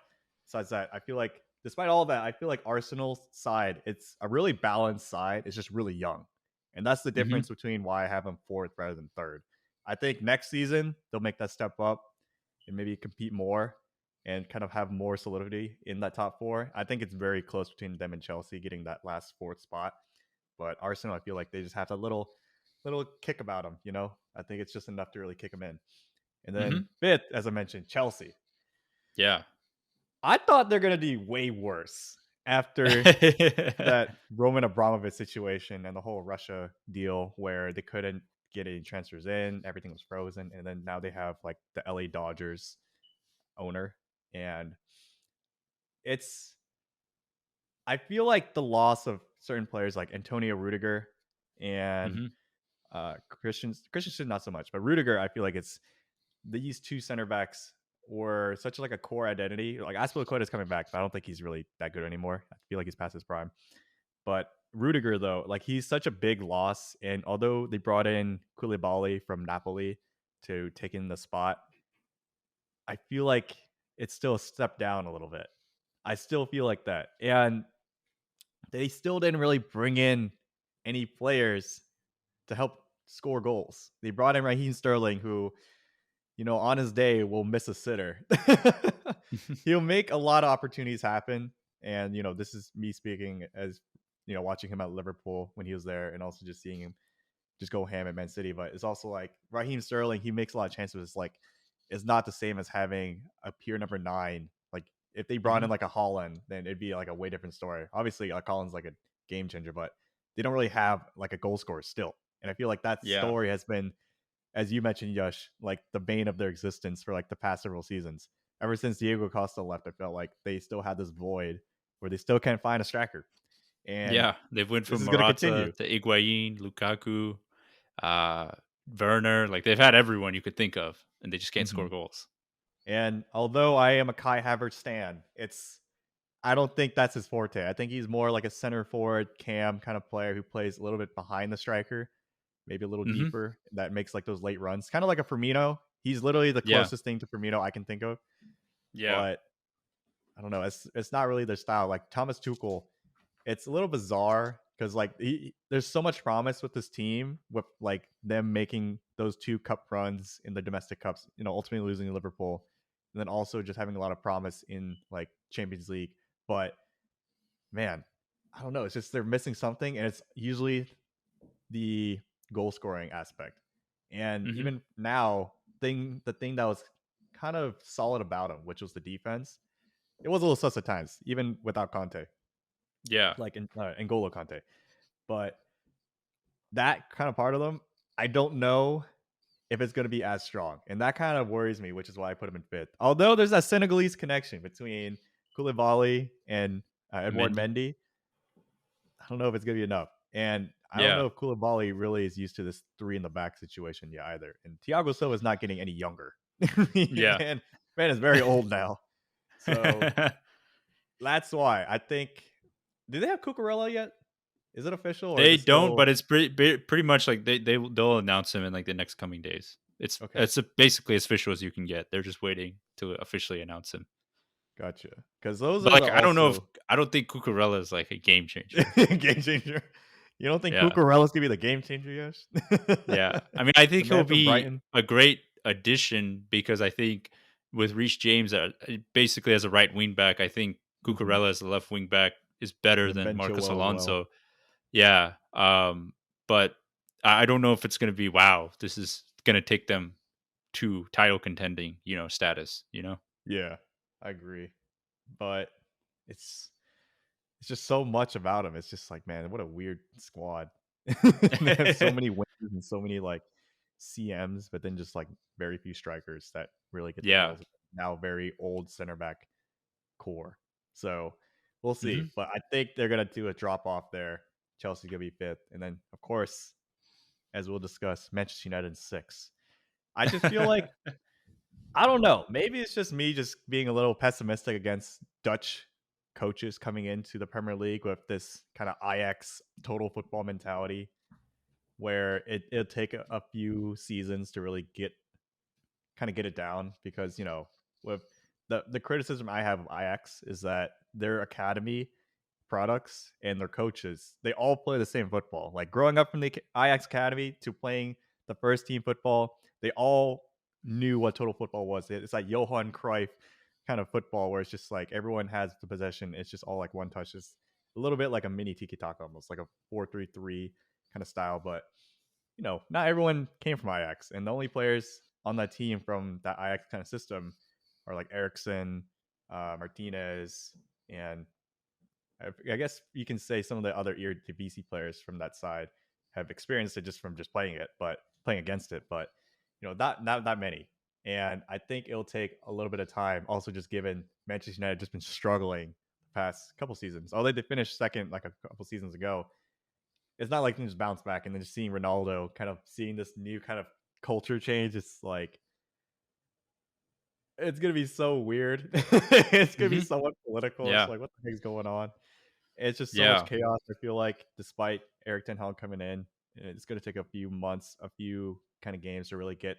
besides that, I feel like despite all that, I feel like Arsenal's side, it's a really balanced side. It's just really young. And that's the Hmm. difference between why I have them fourth rather than third. I think next season they'll make that step up and maybe compete more and kind of have more solidity in that top four. I think it's very close between them and Chelsea getting that last fourth spot. But Arsenal, I feel like they just have that little kick about them. I think it's just enough to really kick them in. And then Hmm. fifth, as I mentioned, Chelsea. Yeah. I thought they're gonna do way worse after that Roman Abramovich situation and the whole Russia deal where they couldn't get any transfers in, everything was frozen, and then now they have like the LA Dodgers owner, and it's I feel like the loss of certain players like Antonio Rudiger and Hmm. Christensen not so much, but Rudiger, I feel like it's these two center backs were such like a core identity. Like Aspilicueta is coming back, but I don't think he's really that good anymore. I feel like he's past his prime. But Rudiger, though, like he's such a big loss. And although they brought in Koulibaly from Napoli to take in the spot, I feel like it's still a step down a little bit. I still feel like that. And they still didn't really bring in any players to help score goals. They brought in Raheem Sterling, who on his day will miss a sitter. He'll make a lot of opportunities happen. And, this is me speaking as, watching him at Liverpool when he was there and also just seeing him just go ham at Man City. But it's also like Raheem Sterling, he makes a lot of chances. It's like, it's not the same as having a pure number nine. Like, if they brought Hmm. in like a Holland, then it'd be like a way different story. Obviously, Holland's like a game changer, but they don't really have like a goal scorer still. And I feel like that Yeah. story has been, as you mentioned, Yash, like the bane of their existence for like the past several seasons. Ever since Diego Costa left, I felt like they still had this void where they still can't find a striker. And Yeah. They've went this from is going to Morata continue. to Higuain, Lukaku, uh, Werner. Like they've had everyone you could think of, and they just can't Hmm. score goals. And although I am a Kai Havertz stan, I don't think that's his forte. I think he's more like a center forward cam kind of player who plays a little bit behind the striker, maybe a little Hmm. deeper, that makes like those late runs, kind of like a Firmino. He's literally the Yeah. closest thing to Firmino I can think of. Yeah. But I don't know. It's not really their style. Like Thomas Tuchel, it's a little bizarre because like there's so much promise with this team with like them making those two cup runs in the domestic cups. Ultimately losing to Liverpool, and then also just having a lot of promise in like Champions League. But man, I don't know. It's just they're missing something, and it's usually the goal scoring aspect. And Hmm. even now, the thing that was kind of solid about them, which was the defense, it was a little sus at times, even without Conte, Yeah. like in N'Golo Conte. But that kind of part of them, I don't know if it's going to be as strong. And that kind of worries me, which is why I put him in fifth. Although there's that Senegalese connection between Koulibaly and Edouard Mendy. Mendy, I don't know if it's going to be enough. And I don't Yeah. know if Koulibaly really is used to this three in the back situation yet either. And Thiago Silva is not getting any younger. Yeah. man, man is very old now. So that's why I think. Do they have Cucurella yet? Is it official or is They it don't, still but it's pretty much like they'll announce him in like the next coming days. It's okay? it's basically as official as you can get. They're just waiting to officially announce him. Gotcha. Because those But are the like also I don't think Cucurella is like a game changer. game changer. You don't think Yeah. Cucurella's gonna be the game changer, Yash? Yeah. I mean, I The think he'll man from be Brighton. a great addition because I think with Reece James basically as a right wing back, I think Mhm. Cucurella as a left wing back is better And than Ben Marcos Chilwell as well. Alonso. Yeah. But I don't know if it's going to be wow. This is going to take them to title contending, status. Yeah, I agree. But it's it's just so much about him. It's just like, man, what a weird squad. They have so many wingers and so many like CMs, but then just like very few strikers that really get the Yeah. goals. Now very old center back core. So we'll see. Hmm. But I think they're gonna do a drop off there. Chelsea's gonna be fifth, and then of course, as we'll discuss, Manchester United in six. I just feel like I don't know. Maybe it's just me just being a little pessimistic against Dutch coaches coming into the Premier League with this kind of Ajax total football mentality where it'll take a few seasons to really get it down because with the criticism I have of Ajax is that their academy products and their coaches they all play the same football. Like growing up from the Ajax academy to playing the first team football, they all knew what total football was. It's like Johan Cruyff kind of football where it's just like everyone has the possession. It's just all like one touch. It's a little bit like a mini tiki taka, almost like a 4-3-3 kind of style, but not everyone came from Ajax, and the only players on that team from that Ajax kind of system are like Ericsson, Martinez, and I guess you can say some of the other Eredivisie players from that side have experienced it just from just playing it, but playing against it, but not that many. And I think it'll take a little bit of time. Also, just given Manchester United just been struggling the past couple seasons, although they finished second like a couple seasons ago, it's not like they just bounce back and then just seeing Ronaldo kind of seeing this new kind of culture change. It's like it's gonna be so weird. It's gonna be Hmm. somewhat political. It's Yeah. like what the heck's going on? It's just so much Yeah. chaos. I feel like despite Eric Ten Hag coming in, it's gonna take a few months, a few kind of games to really get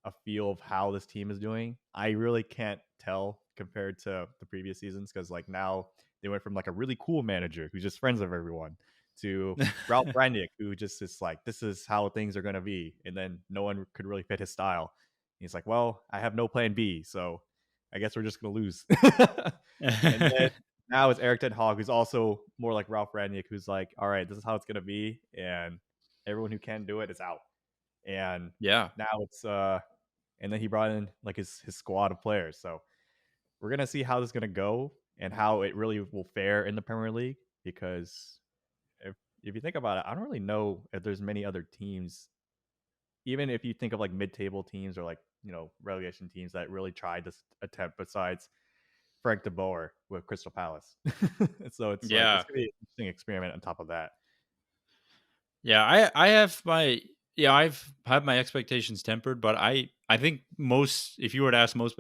a feel of how this team is doing. I really can't tell compared to the previous seasons because like now they went from like a really cool manager who's just friends with everyone to Ralph Rangnick who just is like this is how things are going to be, and then no one could really fit his style. He's like, well, I have no plan B, so I guess we're just going to lose. And then now it's Eric Ten Hag who's also more like Ralph Rangnick who's like, all right, this is how it's going to be, and everyone who can do it is out. And Yeah. now it's and then he brought in like his squad of players. So we're gonna see how this is gonna go and how it really will fare in the Premier League. Because if you think about it, I don't really know if there's many other teams, even if you think of like mid-table teams or like relegation teams that really tried this attempt besides Frank de Boer with Crystal Palace. So it's like it's Yeah. gonna be an interesting experiment on top of that. Yeah, I've had my expectations tempered, but I think most if you were to ask most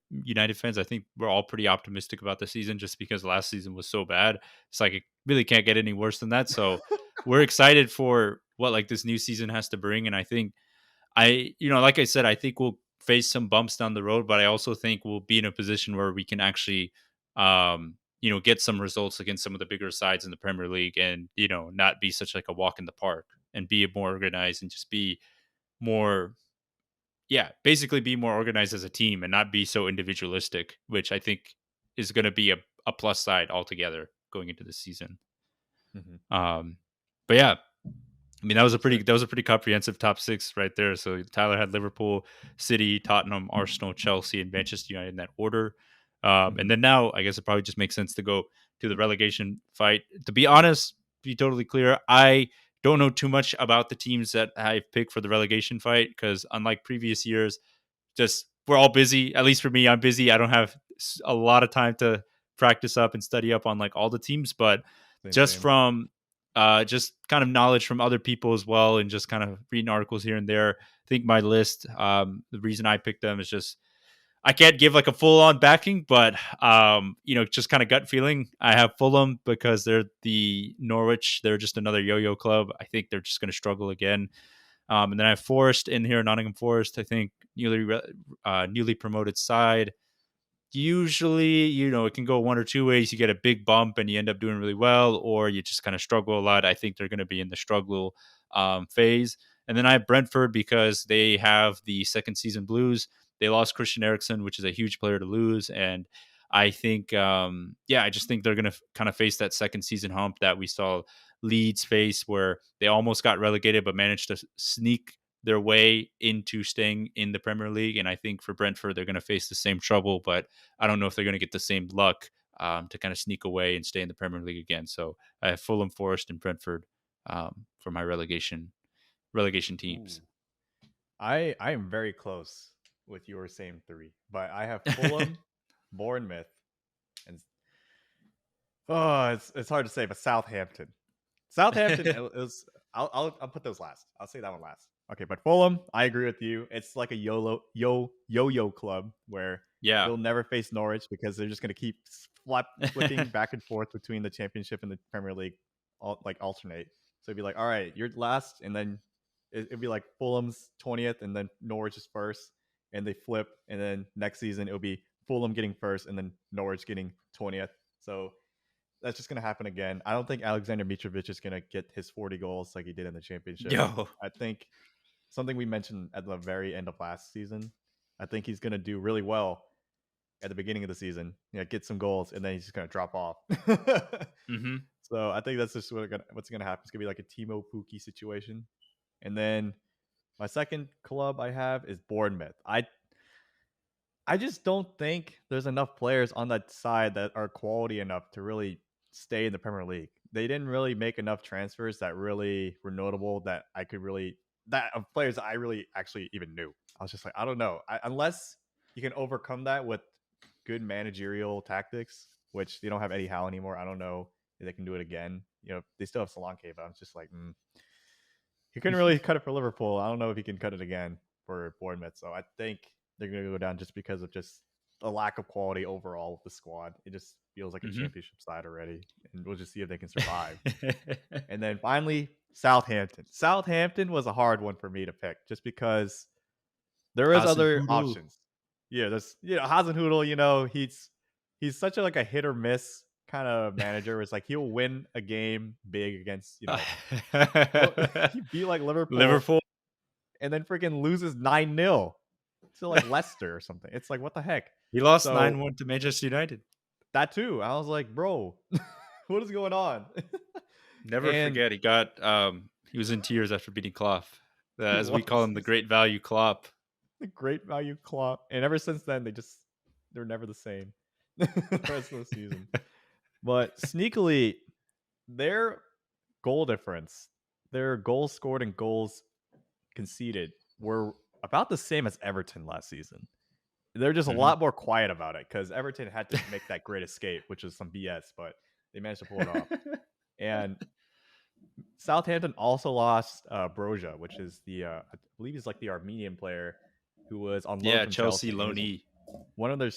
United fans, I think we're all pretty optimistic about the season just because last season was so bad. It's like it really can't get any worse than that. So we're excited for what like this new season has to bring. And I think like I said, I think we'll face some bumps down the road, but I also think we'll be in a position where we can actually, get some results against some of the bigger sides in the Premier League, and not be such like a walk in the park, and be more organized and just be more, yeah, basically be more organized as a team and not be so individualistic, which I think is going to be a plus side altogether going into the season. Mhm. Um, but yeah, I mean, that was a Sure. pretty comprehensive top six right there. So Tyler had Liverpool, City, Tottenham, Arsenal, Chelsea, and Manchester United in that order. And Mhm. then now, I guess it probably just makes sense to go to the relegation fight. To be honest, be totally clear, I don't know too much about the teams that I've picked for the relegation fight because unlike previous years, just we're all busy. At least for me, I'm busy. I don't have a lot of time to practice up and study up on like all the teams, but Same, just same. from just kind of knowledge from other people as well, and just kind of reading articles here and there. I think my list, the reason I picked them is just I can't give like a full on backing, but just kind of gut feeling. I have Fulham because they're the Norwich. They're just another yo-yo club. I think they're just going to struggle again. And then I have Forest in here, Nottingham Forest. I think newly promoted side. Usually, it can go one or two ways. You get a big bump and you end up doing really well, or you just kind of struggle a lot. I think they're going to be in the struggle phase. And then I have Brentford because they have the second season blues. They lost Christian Eriksen, which is a huge player to lose. And I think, I just think they're going to kind of face that second season hump that we saw Leeds face, where they almost got relegated but managed to sneak their way into staying in the Premier League. And I think for Brentford, they're going to face the same trouble, but I don't know if they're going to get the same luck to kind of sneak away and stay in the Premier League again. So I have Fulham, Forest, and Brentford for my relegation teams. Ooh. I am very close with your same three, but I have Fulham, Bournemouth, and it's hard to say, but Southampton. Southampton it was I'll put those last. I'll say that one last. Okay, but Fulham, I agree with you. It's like a yo-yo club where Yeah. they'll never face Norwich because they're just going to keep flipping back and forth between the Championship and the Premier League, like alternate. So it'd be like, all right, you're last, and then it'd be like Fulham's 20th, and then Norwich is first, and they flip, and then next season it'll be Fulham getting first, and then Norwich getting 20th. So that's just going to happen again. I don't think Alexander Mitrovic is going to get his 40 goals like he did in the championship. Yo. I think something we mentioned at the very end of last season, I think he's going to do really well at the beginning of the season, get some goals, and then he's just going to drop off. Hmm. So I think that's just what's going to happen. It's going to be like a Timo Pukki situation. And then my second club I have is Bournemouth. I just don't think there's enough players on that side that are quality enough to really stay in the Premier League. They didn't really make enough transfers that really were notable that I could really that of players that I really actually even knew. I was just like, I don't know, unless you can overcome that with good managerial tactics, which they don't have Eddie Howe anymore. I don't know if they can do it again. They still have Solanke, but I'm just like, he couldn't really cut it for Liverpool. I don't know if he can cut it again for Bournemouth. So I think they're going to go down just because of just a lack of quality overall with the squad. It just feels like a Hmm. championship side already, and we'll just see if they can survive. And then finally, Southampton. Southampton was a hard one for me to pick just because there is other Hasenhüttl. options. Yeah, there's Hasenhüttl. He's such a like a hit or miss kind of manager. Where it's like he'll win a game big against he beat like Liverpool Liverpool. and then freaking loses 9-0 to like Leicester or something. It's like what the heck. He lost So 9-1 to Manchester United. that too. I was like, bro, what is going on? Never And forget, he was in tears after beating Klopp, he as we call was him, the great value Klopp. the great value Klopp. And ever since then, they're never the same the rest of the season. But sneakily, their goal difference, their goals scored and goals conceded were about the same as Everton last season. They're just a Hmm. lot more quiet about it because Everton had to make that great escape, which was some BS, but they managed to pull it off. And Southampton also lost Broja, which is I believe he's like the Armenian player who was on loan Yeah, from Chelsea Chelsea. And he was loanee. one of their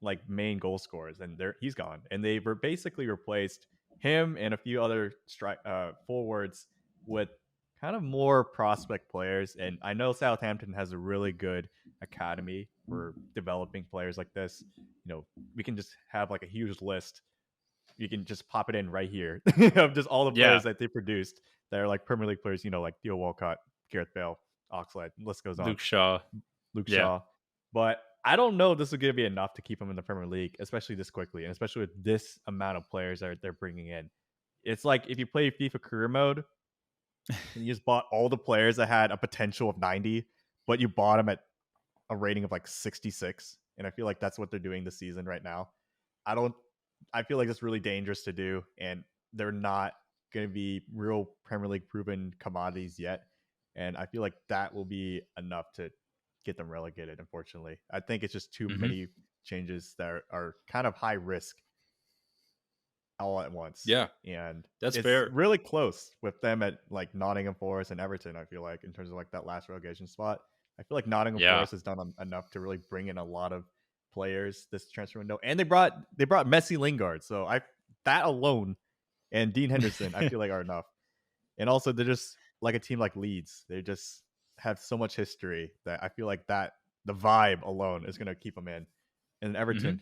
like main goal scorers, and he's gone. And they were basically replaced him and a few other forwards with kind of more prospect players. And I know Southampton has a really good academy for developing players like this. We can just have like a huge list. You can just pop it in right here of just all the Yeah, players that they produced that are like Premier League players, like Theo Walcott, Gareth Bale, Oxlade, list goes on, Luke Shaw. Luke Yeah. Shaw. But I don't know if this is going to be enough to keep him in the Premier League, especially this quickly, and especially with this amount of players that they're bringing in. It's like if you play FIFA career mode and you just bought all the players that had a potential of 90, but you bought them at a rating of like 66. And I feel like that's what they're doing this season right now. I don't I feel like it's really dangerous to do, and they're not going to be real Premier League proven commodities yet. And I feel like that will be enough to get them relegated, unfortunately. I think it's just too Hmm. many changes that are kind of high risk all at once. Yeah, And that's it's fair. really close with them at like Nottingham Forest and Everton, I feel like, in terms of like that last relegation spot. I feel like Nottingham Yeah. Forest has done enough to really bring in a lot of players this transfer window. And they brought Messi Lingard. So I that alone and Dean Henderson, I feel like are enough. And also they're just like a team like Leeds. They just have so much history that I feel like that the vibe alone is gonna keep them in. And Hmm. Everton,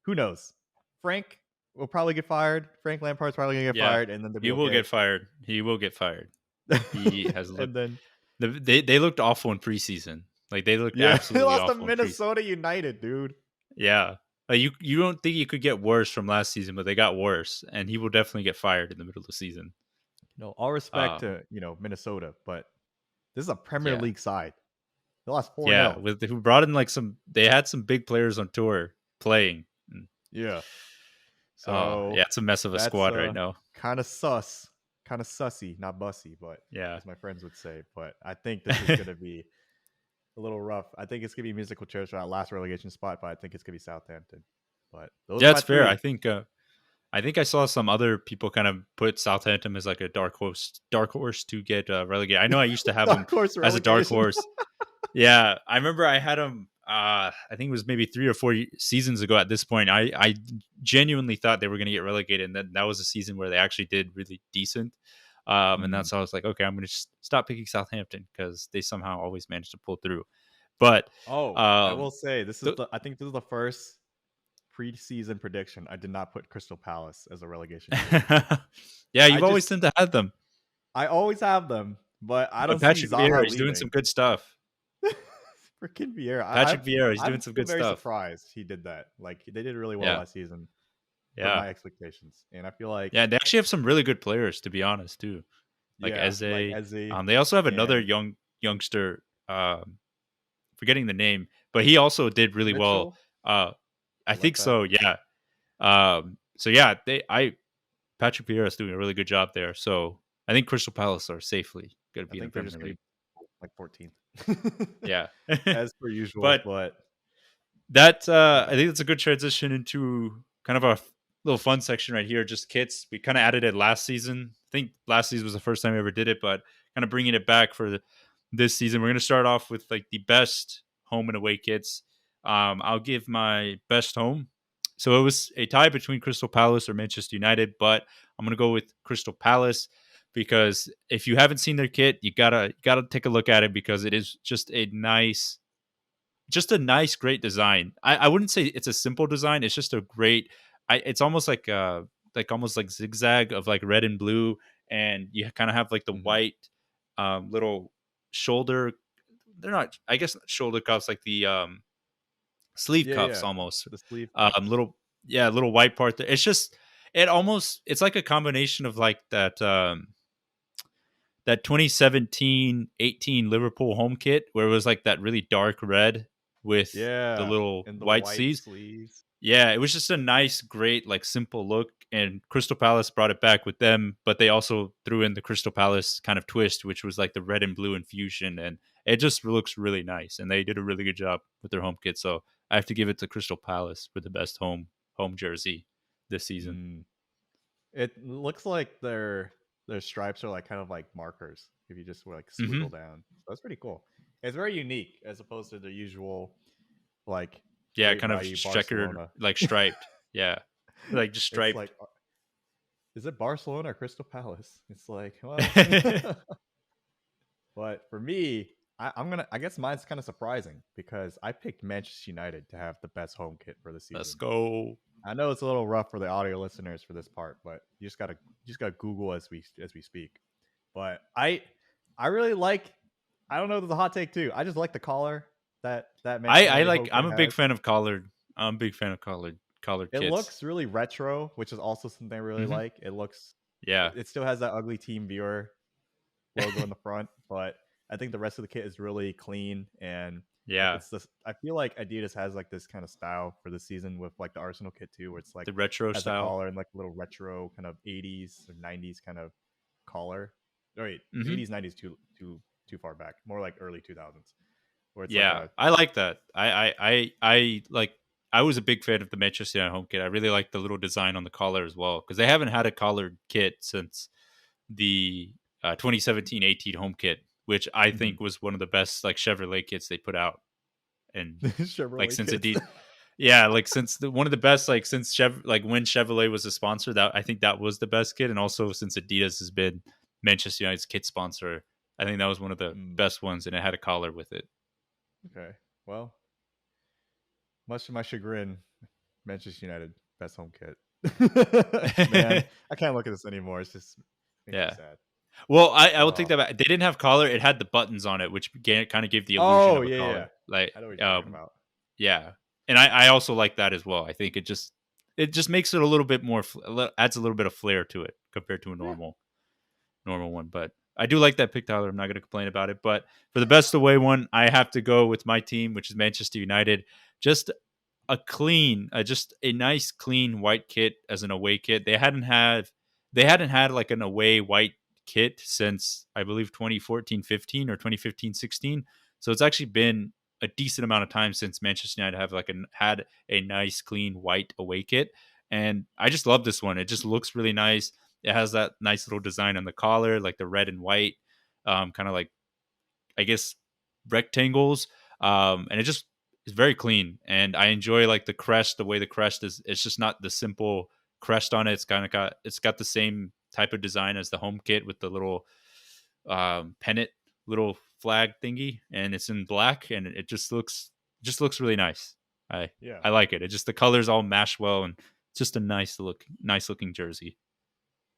who knows? Frank will probably get fired. Frank Lampard's probably gonna get Yeah, fired, and then they'll be he will okay. get fired. He will get fired. He has And looked. then They looked awful in preseason. Like they looked yeah, they absolutely lost to awful in preseason. Minnesota United, dude. Yeah. Like you don't think you could get worse from last season, but they got worse, and he will definitely get fired in the middle of the season. No, all respect Um, to Minnesota, but this is a Premier yeah, League side. They lost 4-0. yeah. With who brought in like some, they had some big players on tour playing. And, Yeah. yeah, So it's a mess of a that's squad right now. kind of sus, kind of sussy, not bussy, but Yeah, as my friends would say. But I think this is gonna be a little rough. I think it's gonna be musical chairs for that last relegation spot, but I think it's gonna be Southampton. But those are my that's fair. three. I think I saw some other people kind of put Southampton as like a dark horse to get relegated. I know I used to have them Dark horse as a dark relegation. horse. Yeah, I remember I had them. I think it was maybe 3 or 4 seasons ago. At this point, I genuinely thought they were going to get relegated, and then that was a season where they actually did really decent. And Mm. that's how I was like, okay, I'm going to just stop picking Southampton because they somehow always manage to pull through. But Oh, I will um, say this is th- the. I think this is the first preseason prediction. I did not put Crystal Palace as a relegation team. yeah, I you've always just tend to have them. I always have them, but I But don't see Patrick Vieira, Zaha he's doing some leaving. good stuff. Freaking Vieira. Patrick Vieira, he's doing I'm some still good very stuff. surprised he did that. Like they did really well Yeah, last season for yeah, my expectations, and I feel like yeah. They actually have some really good players, to be honest, too. Like yeah, like Eze. Eze They also have another and youngster. Forgetting the name, but he also did really well. Mitchell. Uh, I I like think that. so. Yeah. So yeah, Patrick Vieira is doing a really good job there. So I think Crystal Palace are safely going to I be in the think they're Premier just gonna League. be like 14th, Yeah. as per usual. But But that I yeah, think that's a good transition into kind of our little fun section right here. Just kits. We kind of added it last season. I think last season was the first time we ever did it, but kind of bringing it back for this season. We're going to start off with like the best home and away kits. I'll give my best home. So it was a tie between Crystal Palace or Manchester United, but I'm going to go with Crystal Palace because if you haven't seen their kit, you gotta take a look at it because it is just a nice, great design. I wouldn't say it's a simple design. It's just a great. It's almost like almost like zigzag of like red and blue, and you kind of have like the hmm, white little shoulder. They're not, I guess, not shoulder cuffs, like the sleeve yeah, cuffs yeah. almost. The sleeve cuffs. Little yeah, little white part there. It's just it's like a combination of like that 2017-18 Liverpool home kit where it was like that really dark red with the Yeah, little and the white white sleeves. sleeves. Yeah, it was just a nice, great, like simple look. And Crystal Palace brought it back with them, but they also threw in the Crystal Palace kind of twist, which was like the red and blue infusion. And it just looks really nice. And they did a really good job with their home kit. So I have to give it to Crystal Palace for the best home jersey this season. Mm. It looks like their stripes are like kind of like markers if you just like Hmm. squiggle down. So that's pretty cool. It's very unique as opposed to the usual like Yeah, great kind of value checkered, Barcelona. like striped. Yeah, like just It's striped. like is it Barcelona or Crystal Palace? It's like, well, but for me, I guess mine's kind of surprising because I picked Manchester United to have the best home kit for the Let's season. go. I know it's a little rough for the audio listeners for this part, but you just gotta Google as we speak. But I really like. I don't know if it's a hot take too. I just like the collar that Manchester I United like. home kit I'm a big has. fan of collared. I'm a big fan of collared It kits. looks really retro, which is also something I really Hmm. like. It looks. Yeah. It still has that ugly Team Viewer logo in the front, but I think the rest of the kit is really clean and Like Yeah, it's this. I feel like Adidas has like this kind of style for the season with like the Arsenal kit too, where it's like the retro has a style. collar and like a little retro kind of 80s or 90s kind of collar. Oh, wait, Hmm. 80s 90s too far back. More like early 2000s, where it's like Yeah, a I like that. I like. I was a big fan of the Manchester United home kit. I really like the little design on the collar as well because they haven't had a collared kit since the 2017-18 home kit, which I mhm. think was one of the best like Chevrolet kits they put out. And like Chevrolet since kits. Adidas, yeah, like since one of the best like since like when Chevrolet was a sponsor, that I think that was the best kit, and also since Adidas has been Manchester United's kit sponsor, I think that was one of the Mm, best ones, and it had a collar with it. okay, well, much to my chagrin, Manchester United best home kit. Man, I can't look at this anymore. It's just makes me Yeah. sad. Well, I will take Oh, that back. They didn't have collar; it had the buttons on it, which kind of gave the illusion oh of a yeah, yeah. collar. Like, I know what you're talking about. yeah, and I also like that as well. I think it just makes it a little bit more adds a little bit of flair to it compared to a Yeah. normal one. But I do like that pick, Tyler. I'm not going to complain about it. But for the best away one, I have to go with my team, which is Manchester United. Just just a nice clean white kit as an away kit. They hadn't had like an away white kit since I believe 2014-15 or 2015-16. So it's actually been a decent amount of time since Manchester United have had a nice clean white away kit, and I just love this one. It just looks really nice. It has that nice little design on the collar, like the red and white, kind of like I guess rectangles, and it just is very clean. And I enjoy like the crest, the way the crest is. It's just not the simple crest on it. It's got the same type of design as the home kit with the little pennant, little flag thingy, and it's in black, and it just looks really nice. I Yeah. I like it. It just the colors all mash well, and it's just a nice looking jersey.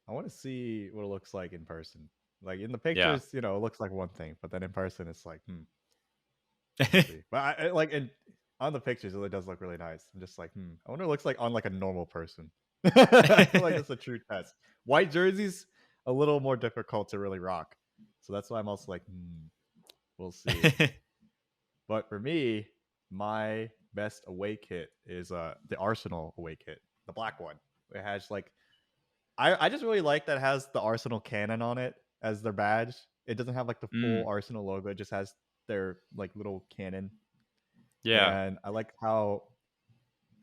I want to see what it looks like in person. Like in the Yeah. pictures, it looks like one thing, but then in person, it's like, we'll see. But like on the pictures, it really does look really nice. I'm just like, I wonder what it looks like on like a normal person. I feel like that's a true test. White jerseys, a little more difficult to really rock. So that's why I'm also like, we'll see. But for me, my best away kit is the Arsenal away kit, the black one. It has like I just really like that it has the Arsenal cannon on it as their badge. It doesn't have like the full Mm, Arsenal logo. It just has their like little cannon. yeah. And I like how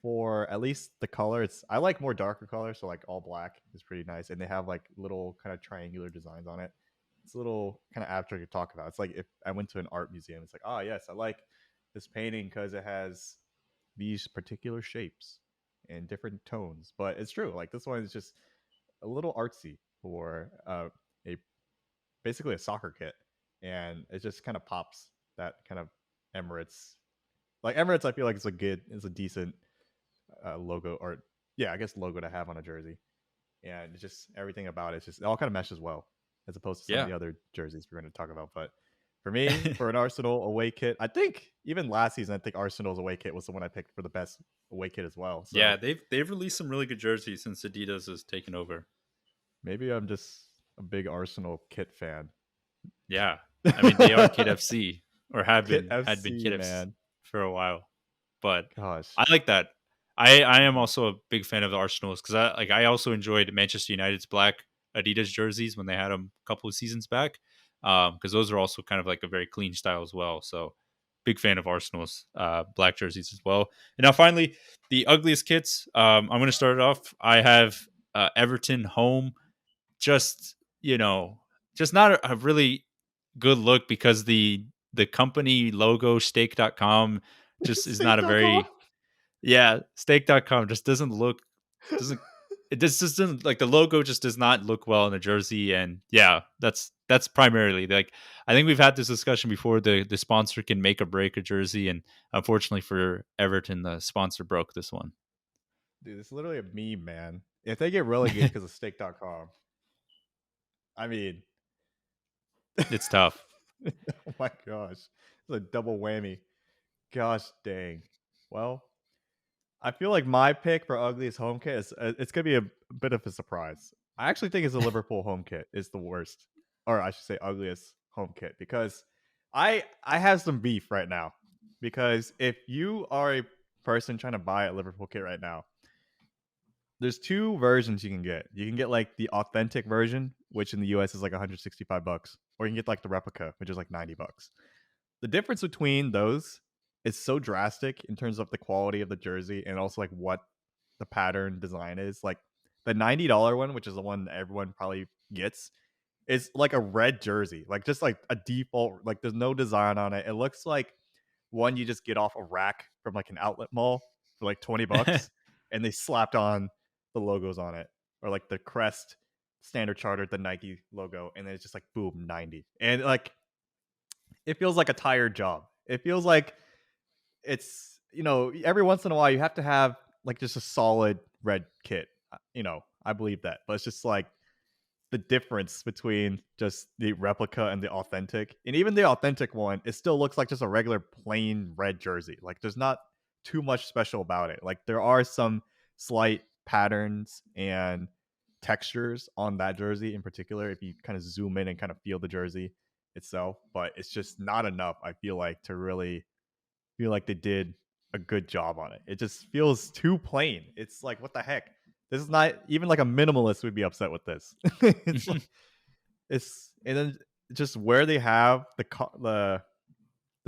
for at least the color, I like more darker colors, so like all black is pretty nice. And they have like little kind of triangular designs on it. It's a little kind of abstract to talk about. It's like if I went to an art museum, it's like, oh yes, I like this painting because it has these particular shapes and different tones. But it's true. Like this one is just a little artsy for a basically a soccer kit, and it just kind of pops that kind of Emirates. Like Emirates, I feel like it's a decent logo, or yeah, I guess logo to have on a jersey, and it's just everything about it. It's just it all kind of meshes well, as opposed to some of Yeah. the other jerseys we're going to talk about. But for me, for an Arsenal away kit, I think even last season, I think Arsenal's away kit was the one I picked for the best away kit as well. Yeah, So they've released some really good jerseys since Adidas has taken over. maybe I'm just a big Arsenal kit fan. Yeah. I mean, they are Kid FC or Kit had been FC, Kid FC man. for a while. But Gosh. I like that. I am also a big fan of the Arsenals cuz I also enjoyed Manchester United's black Adidas jerseys when they had them a couple of seasons back. Cuz those are also kind of like a very clean style as well. So big fan of Arsenal's black jerseys as well. And now finally, the ugliest kits. I'm going to start it off. I have Everton home, just just not a really good look because the company logo stake.com just is not a Steak.com? very, yeah, stake.com just doesn't it just doesn't, like, the logo just does not look well in a jersey. And yeah, that's primarily like, I think we've had this discussion before. The sponsor can make or break a jersey, and unfortunately for Everton, the sponsor broke this one. Dude, it's literally a meme, man. If they get relegated because of Steak.com, I mean, It's tough. oh my gosh. It's a double whammy. Gosh dang. Well, I feel like my pick for ugliest home kit is it's gonna be a bit of a surprise. I actually think it's the Liverpool home kit is the worst, or I should say ugliest home kit because I have some beef right now because if you are a person trying to buy a Liverpool kit right now, there's two versions you can get. You can get like the authentic version, which in the US is like 165 bucks, or you can get like the replica, which is like 90 bucks. The difference between those is so drastic in terms of the quality of the jersey and also like what the pattern design is. Like the $90 one, which is the one that everyone probably gets, is like a red jersey, like just like a default, like there's no design on it. It looks like one you just get off a rack from like an outlet mall for like 20 bucks and they slapped on the logos on it, or like the crest, Standard Chartered, the Nike logo, and then it's just like boom 90. And like it feels like a tired job. It feels like it's, every once in a while you have to have like just a solid red kit. I believe that. But it's just like the difference between just the replica and the authentic. And even the authentic one, it still looks like just a regular plain red jersey. Like there's not too much special about it. Like there are some slight patterns and textures on that jersey in particular if you kind of zoom in and kind of feel the jersey itself, but it's just not enough, I feel like, to really feel like they did a good job on it. It just feels too plain. It's like, what the heck? This is not even like a minimalist would be upset with this. It's like, it's and then just where they have the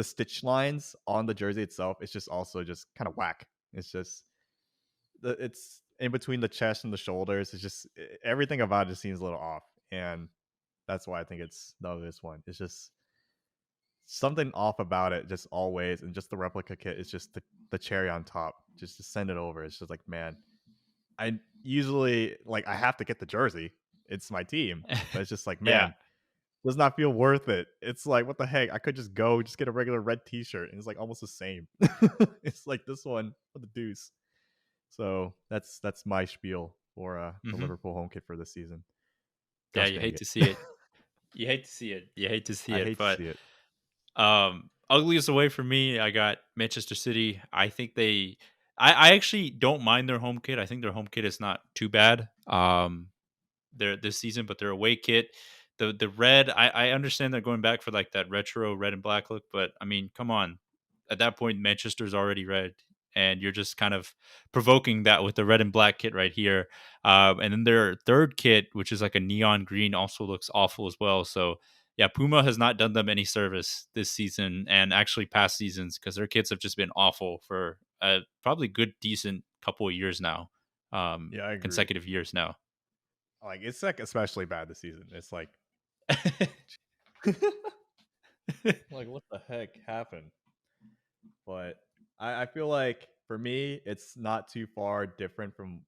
stitch lines on the jersey itself, it's just also just kind of whack. It's just it's in between the chest and the shoulders. It's just everything about it just seems a little off, and that's why I think it's the obvious one. It's just something off about it, just always, and just the replica kit is just the cherry on top. Just to send it over, it's just like, man, I usually like I have to get the jersey. It's my team, but it's just like, Yeah. man, does not feel worth it. It's like, what the heck? I could just get a regular red T-shirt, and it's like almost the same. It's like this one for the deuce. So that's my spiel for the Hmm. Liverpool home kit for this season. Yeah, Gosh you dang hate it, to see it. You hate to see it. You hate to see I it. hate to But see it. ugliest away for me, I got Manchester City. I think I actually don't mind their home kit. I think their home kit is not too bad. Their this season, but their away kit, the red, I understand they're going back for like that retro red and black look, but I mean, come on. At that point, Manchester's already red, and you're just kind of provoking that with the red and black kit right here. And then their third kit, which is like a neon green, also looks awful as well. So yeah, Puma has not done them any service this season, and actually past seasons, because their kits have just been awful for a probably good, decent couple of years now, Yeah, I agree. consecutive years now. Like it's like especially bad this season. It's like like what the heck happened? But I feel like for me, it's not too far different from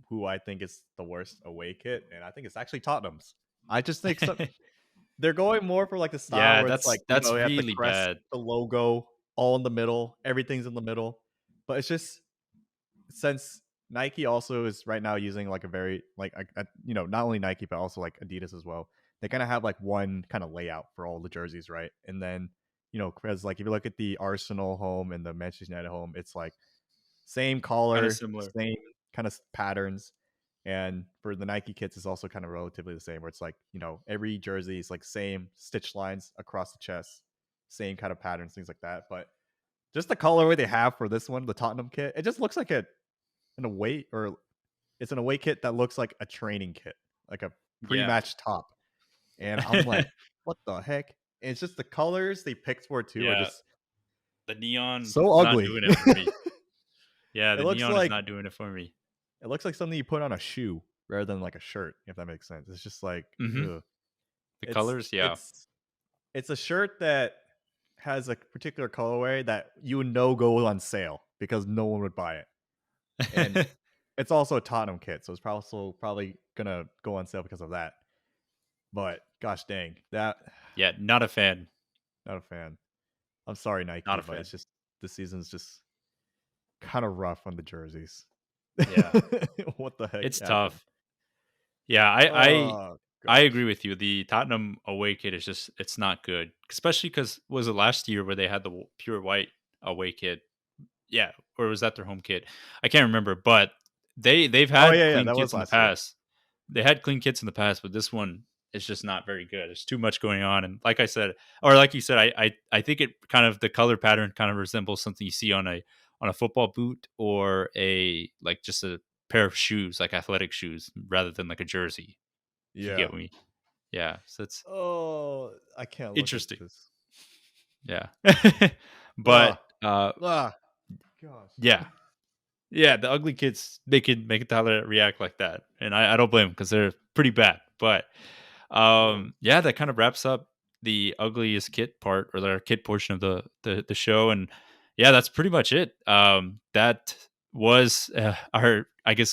who I think is the worst away kit, and I think it's actually Tottenham's. I just think they're going more for like the style Yeah, where it's like, that's they have the really crest, bad. the logo all in the middle, everything's in the middle. But it's just since Nike also is right now using like a very like not only Nike but also like Adidas as well. They kind of have like one kind of layout for all the jerseys, right? And then because like if you look at the Arsenal home and the Manchester United home, it's like same Kinda collar, similar. same kind of patterns. And for the Nike kits, it's also kind of relatively the same, where it's like every jersey is like same stitch lines across the chest, same kind of patterns, things like that. But just the colorway they have for this one, the Tottenham kit, it just looks like an away or it's an away kit that looks like a training kit, like a Yeah. pre-match top. And I'm like, what the heck? And it's just the colors they picked for it too are Yeah, just the neon so is not ugly. doing it for me. Yeah, it the looks neon is like not doing it for me. it looks like something you put on a shoe rather than like a shirt, if that makes sense. It's just like, Mhm. ugh. The It's colors, yeah. it's it's a shirt that has a particular colorway that you would know go on sale because no one would buy it. And it's also a Tottenham kit, so it's probably gonna go on sale because of that. But gosh dang, that Yeah, not a fan. not a fan. I'm sorry, Not Nike, a but it's fan. just this season's just kind of rough on the jerseys. Yeah. What the heck It's happened? tough. Yeah, Oh I agree gosh. with you. The Tottenham away kit is just it's not good, especially because was it last year where they had the pure white away kit? Yeah, or was that their home kit? I can't remember, but they've Oh had yeah, yeah, clean that was kits in the last year. past. They had clean kits in the past, but this one it's just not very good. There's too much going on, and like I said, or like you said, I think it kind of the color pattern kind of resembles something you see on a football boot or a like just a pair of shoes, like athletic shoes, rather than like a jersey. If you Yeah. get me, yeah. So it's Oh, I can't look at interesting. this. Yeah, but Ah, ah, gosh. yeah, yeah. The ugly kids make it Tyler react like that, and I don't blame them because they're pretty bad. But yeah, that kind of wraps up the ugliest kit part or the kit portion of the show, and yeah, that's pretty much it. That was our I guess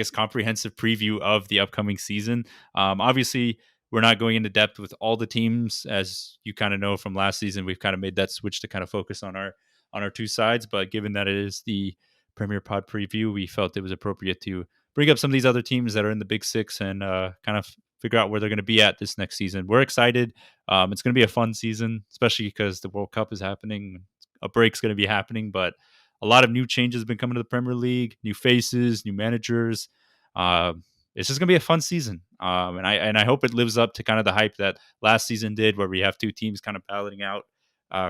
comprehensive preview of the upcoming season. Obviously, we're not going into depth with all the teams, as you kind of know from last season. We've kind of made that switch to kind of focus on our two sides, but given that it is the Premier Pod preview, we felt it was appropriate to bring up some of these other teams that are in the Big Six and kind of figure out where they're going to be at this next season. We're excited. It's going to be a fun season, especially because the World Cup is happening. A break's going to be happening, but a lot of new changes have been coming to the Premier League, new faces, new managers. Uh, it's just going to be a fun season, and I hope it lives up to kind of the hype that last season did, where we have two teams kind of battling out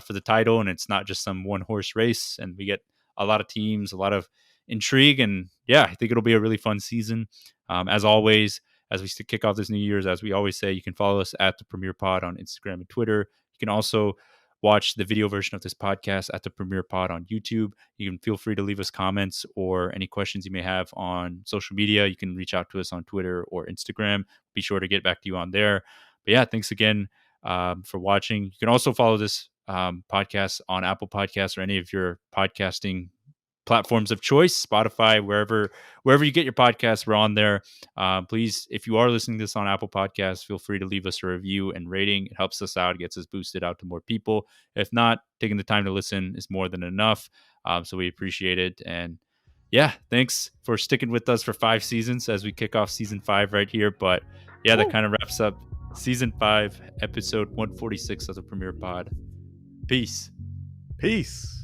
for the title, and it's not just some one horse race, and we get a lot of teams, a lot of intrigue, and yeah, I think it'll be a really fun season. As always, as we kick off this New Year's, as we always say, you can follow us at the Premier Pod on Instagram and Twitter. You can also watch the video version of this podcast at the Premier Pod on YouTube. You can feel free to leave us comments or any questions you may have on social media. You can reach out to us on Twitter or Instagram. Be sure to get back to you on there. But yeah, thanks again for watching. You can also follow this podcast on Apple Podcasts or any of your podcasting platforms of choice, Spotify, wherever you get your podcasts, we're on there. Please, if you are listening to this on Apple Podcasts, feel free to leave us a review and rating. It helps us out, it gets us boosted out to more people. If not, taking the time to listen is more than enough. So we appreciate it. And yeah, thanks for sticking with us for 5 seasons as we kick off season 5 right here. But yeah, that Woo. kind of wraps up season 5, episode 146 of the Premier Pod. Peace. Peace.